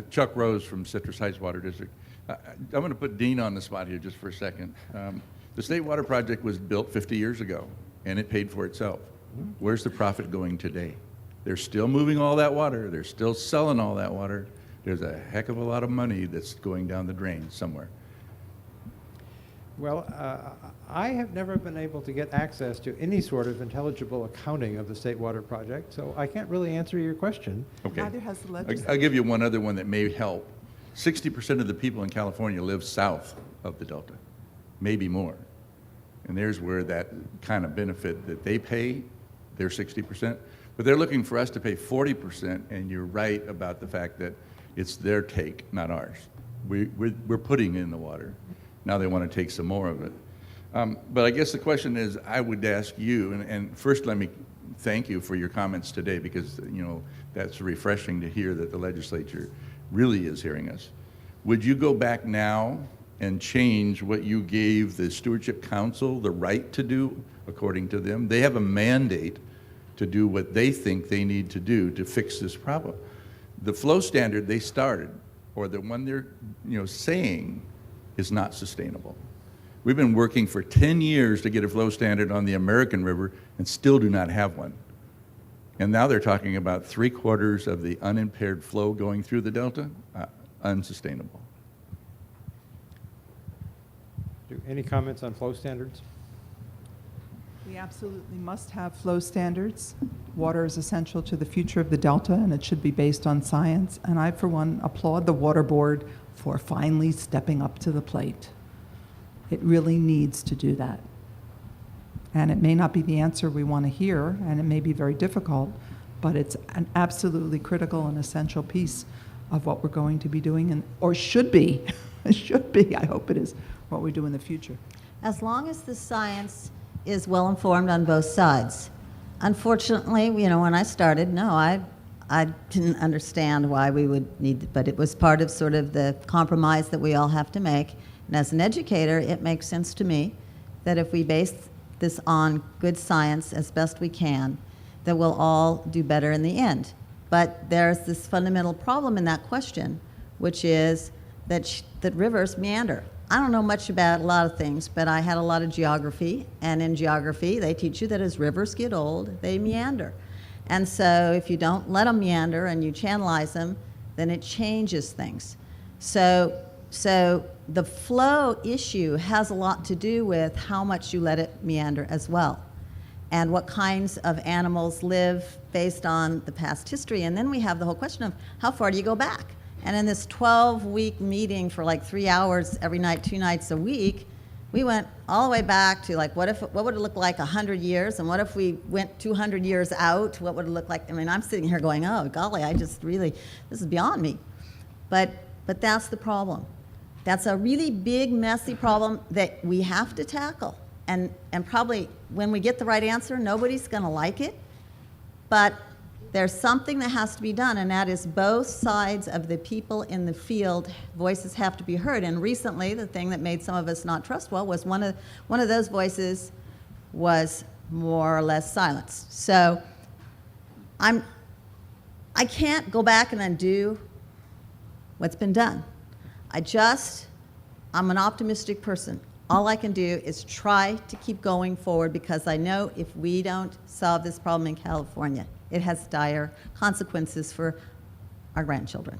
Chuck Rose from Citrus Heights Water District. I'm going to put Dean on the spot here just for a second. The State Water Project was built 50 years ago, and it paid for itself. Where's the profit going today? They're still moving all that water. They're still selling all that water. There's a heck of a lot of money that's going down the drain somewhere. Well, I have never been able to get access to any sort of intelligible accounting of the State Water Project, so I can't really answer your question. Okay. Neither has the I'll legislature. give you one other one that may help. 60% of the people in California live south of the Delta, maybe more. And there's where that kind of benefit that they pay, they're 60%. But they're looking for us to pay 40%, and you're right about the fact that it's their take, not ours. We're putting in the water. Now they want to take some more of it. But I guess the question is, I would ask you, and first let me thank you for your comments today, because that's refreshing to hear that the legislature really is hearing us. Would you go back now and change what you gave the Stewardship Council the right to do, according to them? They have a mandate to do what they think they need to do to fix this problem. The flow standard they started, or the one they're saying, is not sustainable. We've been working for 10 years to get a flow standard on the American River and still do not have one. And now they're talking about 3/4 of the unimpaired flow going through the Delta. Unsustainable. Any comments on flow standards? We absolutely must have flow standards. Water is essential to the future of the Delta, and it should be based on science. And I, for one, applaud the Water Board for finally stepping up to the plate. It really needs to do that. And it may not be the answer we want to hear, and it may be very difficult, but it's an absolutely critical and essential piece of what we're going to be doing, or should be. It should be, I hope it is, what we do in the future. As long as the science is well informed on both sides. Unfortunately, when I started, no, I didn't understand why we would need, but it was part of sort of the compromise that we all have to make. And as an educator, it makes sense to me that if we base this on good science as best we can, that we'll all do better in the end. But there's this fundamental problem in that question, which is that rivers meander. I don't know much about a lot of things, but I had a lot of geography, and in geography, they teach you that as rivers get old, they meander. And so if you don't let them meander and you channelize them, then it changes things. So the flow issue has a lot to do with how much you let it meander as well, and what kinds of animals live based on the past history. And then we have the whole question of how far do you go back? And in this 12-week meeting for like 3 hours every night, 2 nights a week, we went all the way back to like, what would it look like 100 years? And what if we went 200 years out? What would it look like? I mean, I'm sitting here going, oh, golly, this is beyond me. But that's the problem. That's a really big, messy problem that we have to tackle. And probably when we get the right answer, nobody's going to like it. But there's something that has to be done, and that is both sides of the people in the field, voices have to be heard. And recently, the thing that made some of us not trust well was one of those voices was more or less silenced. So I can't go back and undo what's been done. I'm an optimistic person. All I can do is try to keep going forward, because I know if we don't solve this problem in California, it has dire consequences for our grandchildren,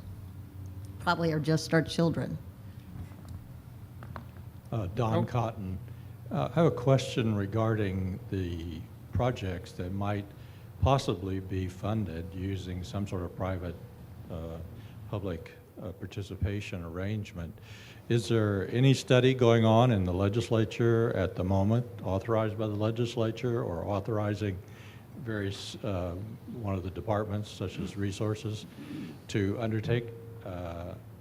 probably are just our children. Don Cotton. I have a question regarding the projects that might possibly be funded using some sort of private public participation arrangement. Is there any study going on in the legislature at the moment, authorized by the legislature or authorizing various, one of the departments, such as resources, to undertake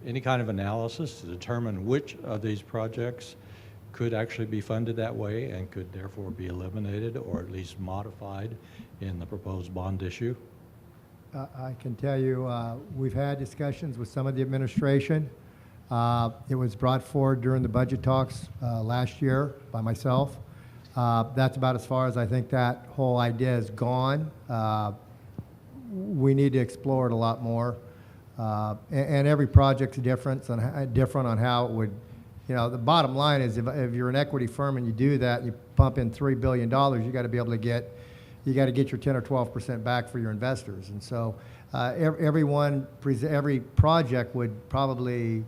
any kind of analysis to determine which of these projects could actually be funded that way and could therefore be eliminated or at least modified in the proposed bond issue? I can tell you, we've had discussions with some of the administration. It was brought forward during the budget talks last year by myself. That's about as far as I think that whole idea is gone. We need to explore it a lot more. And every project's different on how it would, the bottom line is if you're an equity firm and you do that, you pump in $3 billion, you got to be able to get your 10 or 12% back for your investors. And so every project would probably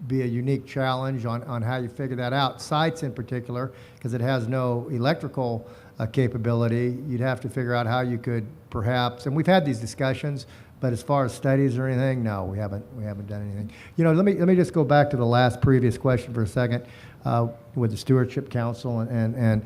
be a unique challenge on how you figure that out. Sites in particular, because it has no electrical capability, you'd have to figure out how you could perhaps, and we've had these discussions, but as far as studies or anything, no, we haven't done anything. Let me just go back to the previous question for a second with the Stewardship Council, and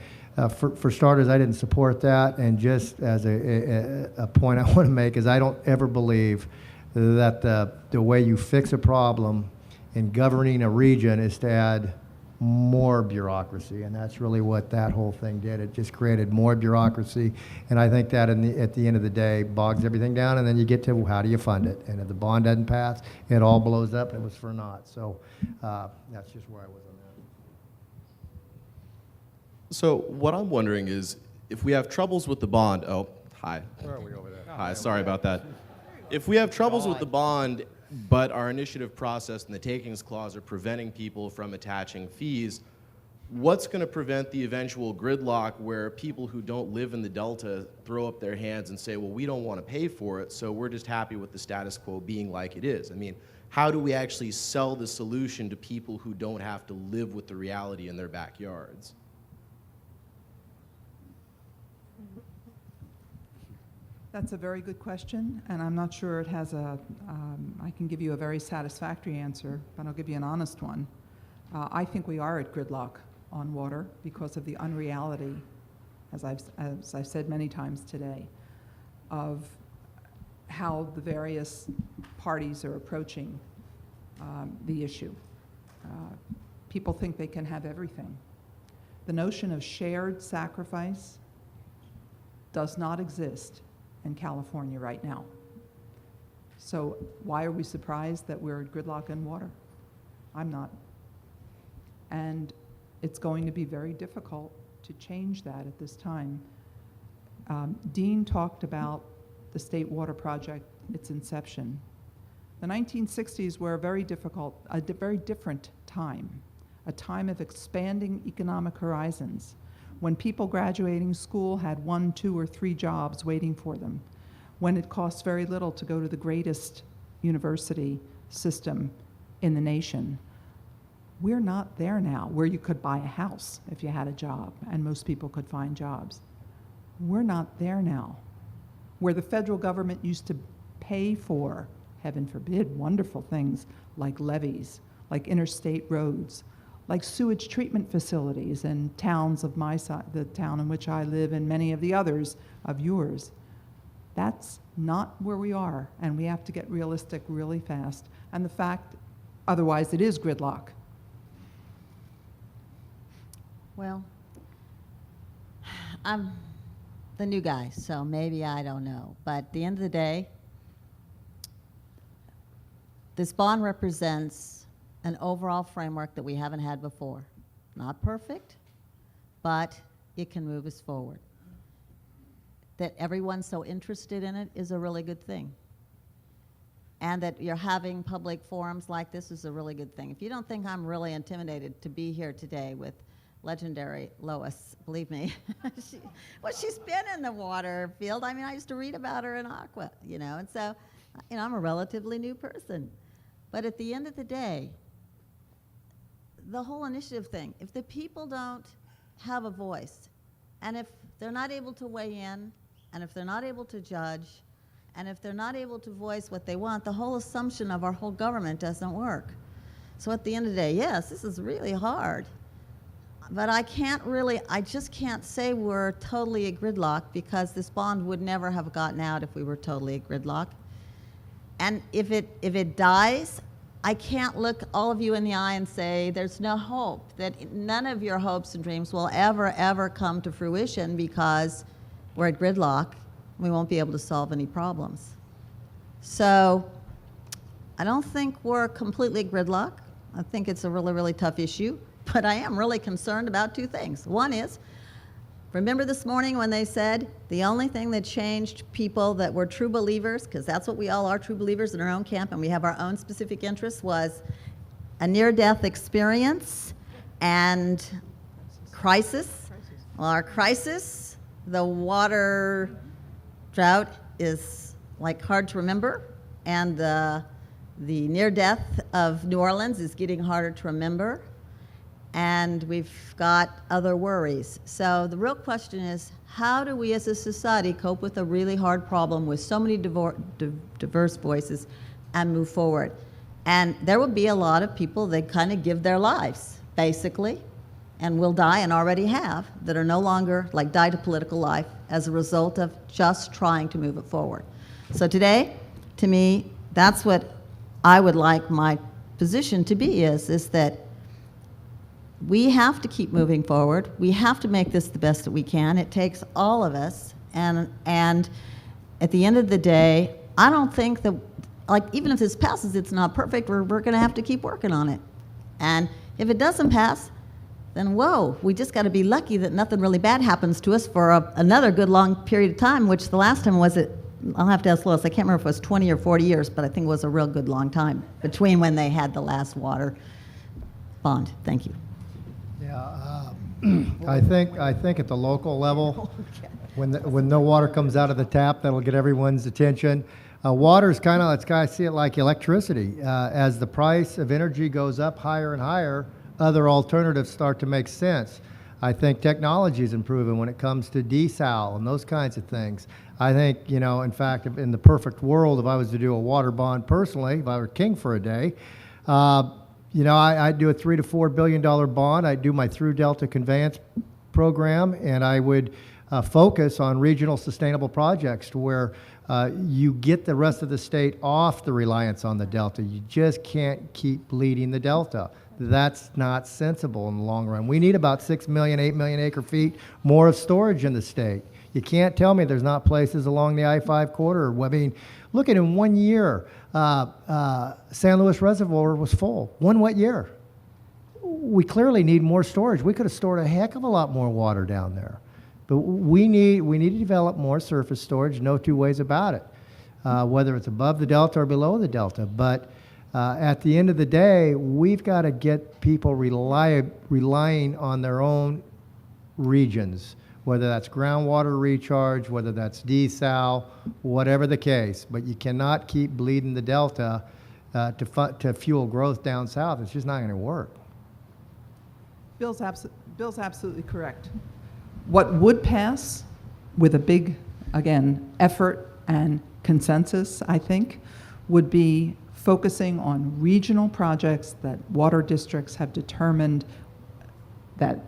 for starters, I didn't support that, and just as a point I want to make is I don't ever believe that the way you fix a problem in governing a region is to add more bureaucracy, and that's really what that whole thing did. It just created more bureaucracy, and I think that at the end of the day bogs everything down, and then you get to, well, how do you fund it? And if the bond doesn't pass, it all blows up, and it was for naught. So that's just where I was on that. So what I'm wondering is, if we have troubles with the bond, hi. Where are we over there? Hi, sorry about that. If we have troubles with the bond, but our initiative process and the takings clause are preventing people from attaching fees, what's going to prevent the eventual gridlock where people who don't live in the Delta throw up their hands and say, well, we don't want to pay for it, so we're just happy with the status quo being like it is? I mean, how do we actually sell the solution to people who don't have to live with the reality in their backyards? That's a very good question, and I'm not sure it has I can give you a very satisfactory answer, but I'll give you an honest one. I think we are at gridlock on water because of the unreality, as I've said many times today, of how the various parties are approaching the issue. People think they can have everything. The notion of shared sacrifice does not exist in California right now. So why are we surprised that we're at gridlock in water? I'm not. And it's going to be very difficult to change that at this time. Dean talked about the State Water Project, its inception. The 1960s were a very different time, a time of expanding economic horizons, when people graduating school had 1, 2, or 3 jobs waiting for them, when it cost very little to go to the greatest university system in the nation. We're not there now, where you could buy a house if you had a job, and most people could find jobs. We're not there now, where the federal government used to pay for, heaven forbid, wonderful things like levees, like interstate roads, like sewage treatment facilities in towns of my side, the town in which I live, and many of the others of yours. That's not where we are, and we have to get realistic really fast. And the fact, otherwise it is gridlock. Well, I'm the new guy, so maybe I don't know. But at the end of the day, this bond represents an overall framework that we haven't had before. Not perfect, but it can move us forward. That everyone's so interested in it is a really good thing. And that you're having public forums like this is a really good thing. If you don't think I'm really intimidated to be here today with legendary Lois, believe me, she's been in the water field. I mean, I used to read about her in Aqua, and so, I'm a relatively new person. But at the end of the day, the whole initiative thing, if the people don't have a voice, and if they're not able to weigh in, and if they're not able to judge, and if they're not able to voice what they want, the whole assumption of our whole government doesn't work. So at the end of the day, yes, this is really hard. But I just can't say we're totally at gridlock, because this bond would never have gotten out if we were totally at gridlock. And if it dies, I can't look all of you in the eye and say there's no hope, that none of your hopes and dreams will ever come to fruition, because we're at gridlock. We won't be able to solve any problems. So I don't think we're completely at gridlock, I think it's a really, really tough issue, but I am really concerned about two things. One is, remember this morning when they said the only thing that changed people that were true believers, because that's what we all are, true believers in our own camp, and we have our own specific interests, was a near-death experience and crisis. Well, our crisis, the water drought is like hard to remember, and the near-death of New Orleans is getting harder to remember, and we've got other worries. So the real question is, how do we as a society cope with a really hard problem with so many diverse voices and move forward? And there will be a lot of people that kind of give their lives, basically, and will die and already have, that are no longer, like, die to political life as a result of just trying to move it forward. So today, to me, that's what I would like my position to be, is that we have to keep moving forward. We have to make this the best that we can. It takes all of us. And at the end of the day, I don't think that, like, even if this passes, it's not perfect. We're going to have to keep working on it. And if it doesn't pass, then whoa, we just got to be lucky that nothing really bad happens to us for another good long period of time, which the last time was it, I'll have to ask Lois, I can't remember if it was 20 or 40 years, but I think it was a real good long time between when they had the last water bond. Thank you. Yeah, I think at the local level, when no water comes out of the tap, that'll get everyone's attention. Water is kind of, let's kind of see it like electricity. As the price of energy goes up higher and higher, other alternatives start to make sense. I think technology is improving when it comes to desal and those kinds of things. I think, in fact, in the perfect world, if I was to do a water bond personally, if I were king for a day, I'd do a $3 to $4 billion bond. I'd do my Through Delta conveyance program, and I would focus on regional sustainable projects to where you get the rest of the state off the reliance on the Delta. You just can't keep bleeding the Delta. That's not sensible in the long run. We need about 6 million, 8 million acre feet more of storage in the state. You can't tell me there's not places along the I-5 corridor. I mean, look at in 1 year, San Luis Reservoir was full. One wet year. We clearly need more storage. We could have stored a heck of a lot more water down there. But we need to develop more surface storage, no two ways about it, whether it's above the Delta or below the Delta. But at the end of the day, we've got to get people relying on their own regions, whether that's groundwater recharge, whether that's desal, whatever the case. But you cannot keep bleeding the Delta to fuel growth down south. It's just not going to work. Bill's absolutely correct. What would pass with a big, again, effort and consensus, I think, would be focusing on regional projects that water districts have determined that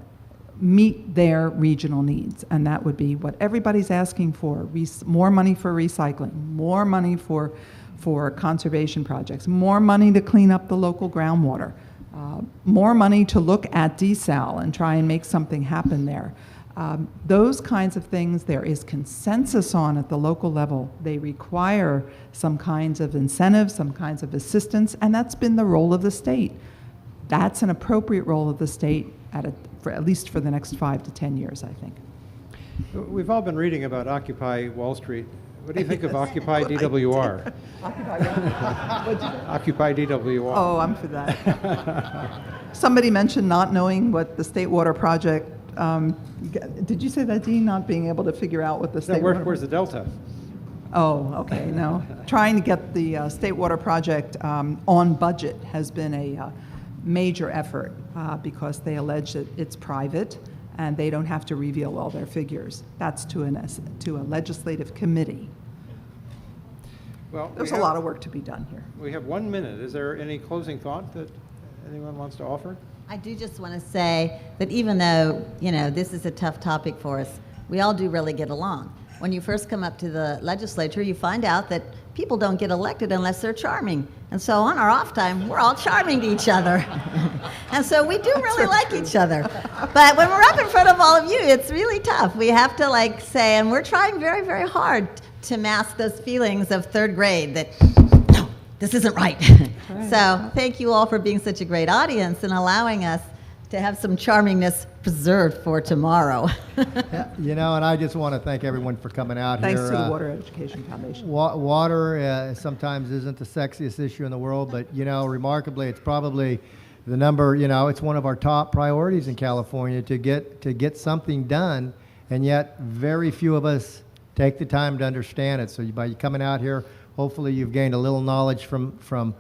meet their regional needs. And that would be what everybody's asking for: more money for recycling, more money for conservation projects, more money to clean up the local groundwater, more money to look at desal and try and make something happen there. Those kinds of things there is consensus on at the local level. They require some kinds of incentives, some kinds of assistance, and that's been the role of the state. That's an appropriate role of the state at least for the next 5 to 10 years, I think. We've all been reading about Occupy Wall Street. What do you think of Occupy DWR? Occupy DWR. Oh, I'm for that. Somebody mentioned not knowing what the State Water Project, did you say that, Dean, not being able to figure out what the State Water... Where's the Delta? Oh, okay, no. Trying to get the State Water Project on budget has been a major effort because they allege that it's private and they don't have to reveal all their figures. That's to a legislative committee. Well, there's a lot of work to be done here. We have 1 minute. Is there any closing thought that anyone wants to offer? I do just want to say that even though, this is a tough topic for us, we all do really get along. When you first come up to the legislature, you find out that people don't get elected unless they're charming. And so on our off time, we're all charming to each other. And so we do really like each other. But when we're up in front of all of you, it's really tough. We have to say, and we're trying very, very hard to mask those feelings of third grade that, no, this isn't right. So thank you all for being such a great audience and allowing us to have some charmingness preserved for tomorrow. Yeah, you know, and I just want to thank everyone for coming out Thanks here. to the Water Education Foundation. Water sometimes isn't the sexiest issue in the world, but, you know, remarkably, it's probably the number, you know, it's one of our top priorities in California to get something done, and yet very few of us take the time to understand it. So by you coming out here, hopefully you've gained a little knowledge from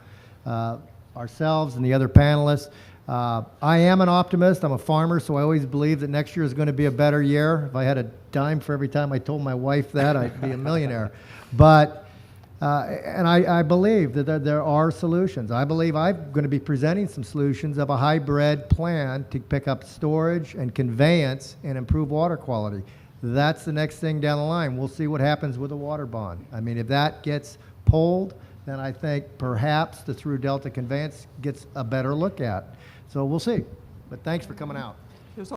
ourselves and the other panelists. I am an optimist. I'm a farmer, so I always believe that next year is going to be a better year. If I had a dime for every time I told my wife that, I'd be a millionaire. But, and I believe that there are solutions. I believe I'm going to be presenting some solutions of a hybrid plan to pick up storage and conveyance and improve water quality. That's the next thing down the line. We'll see what happens with the water bond. I mean, if that gets pulled, then I think perhaps the through Delta conveyance gets a better look at. So we'll see. But thanks for coming out.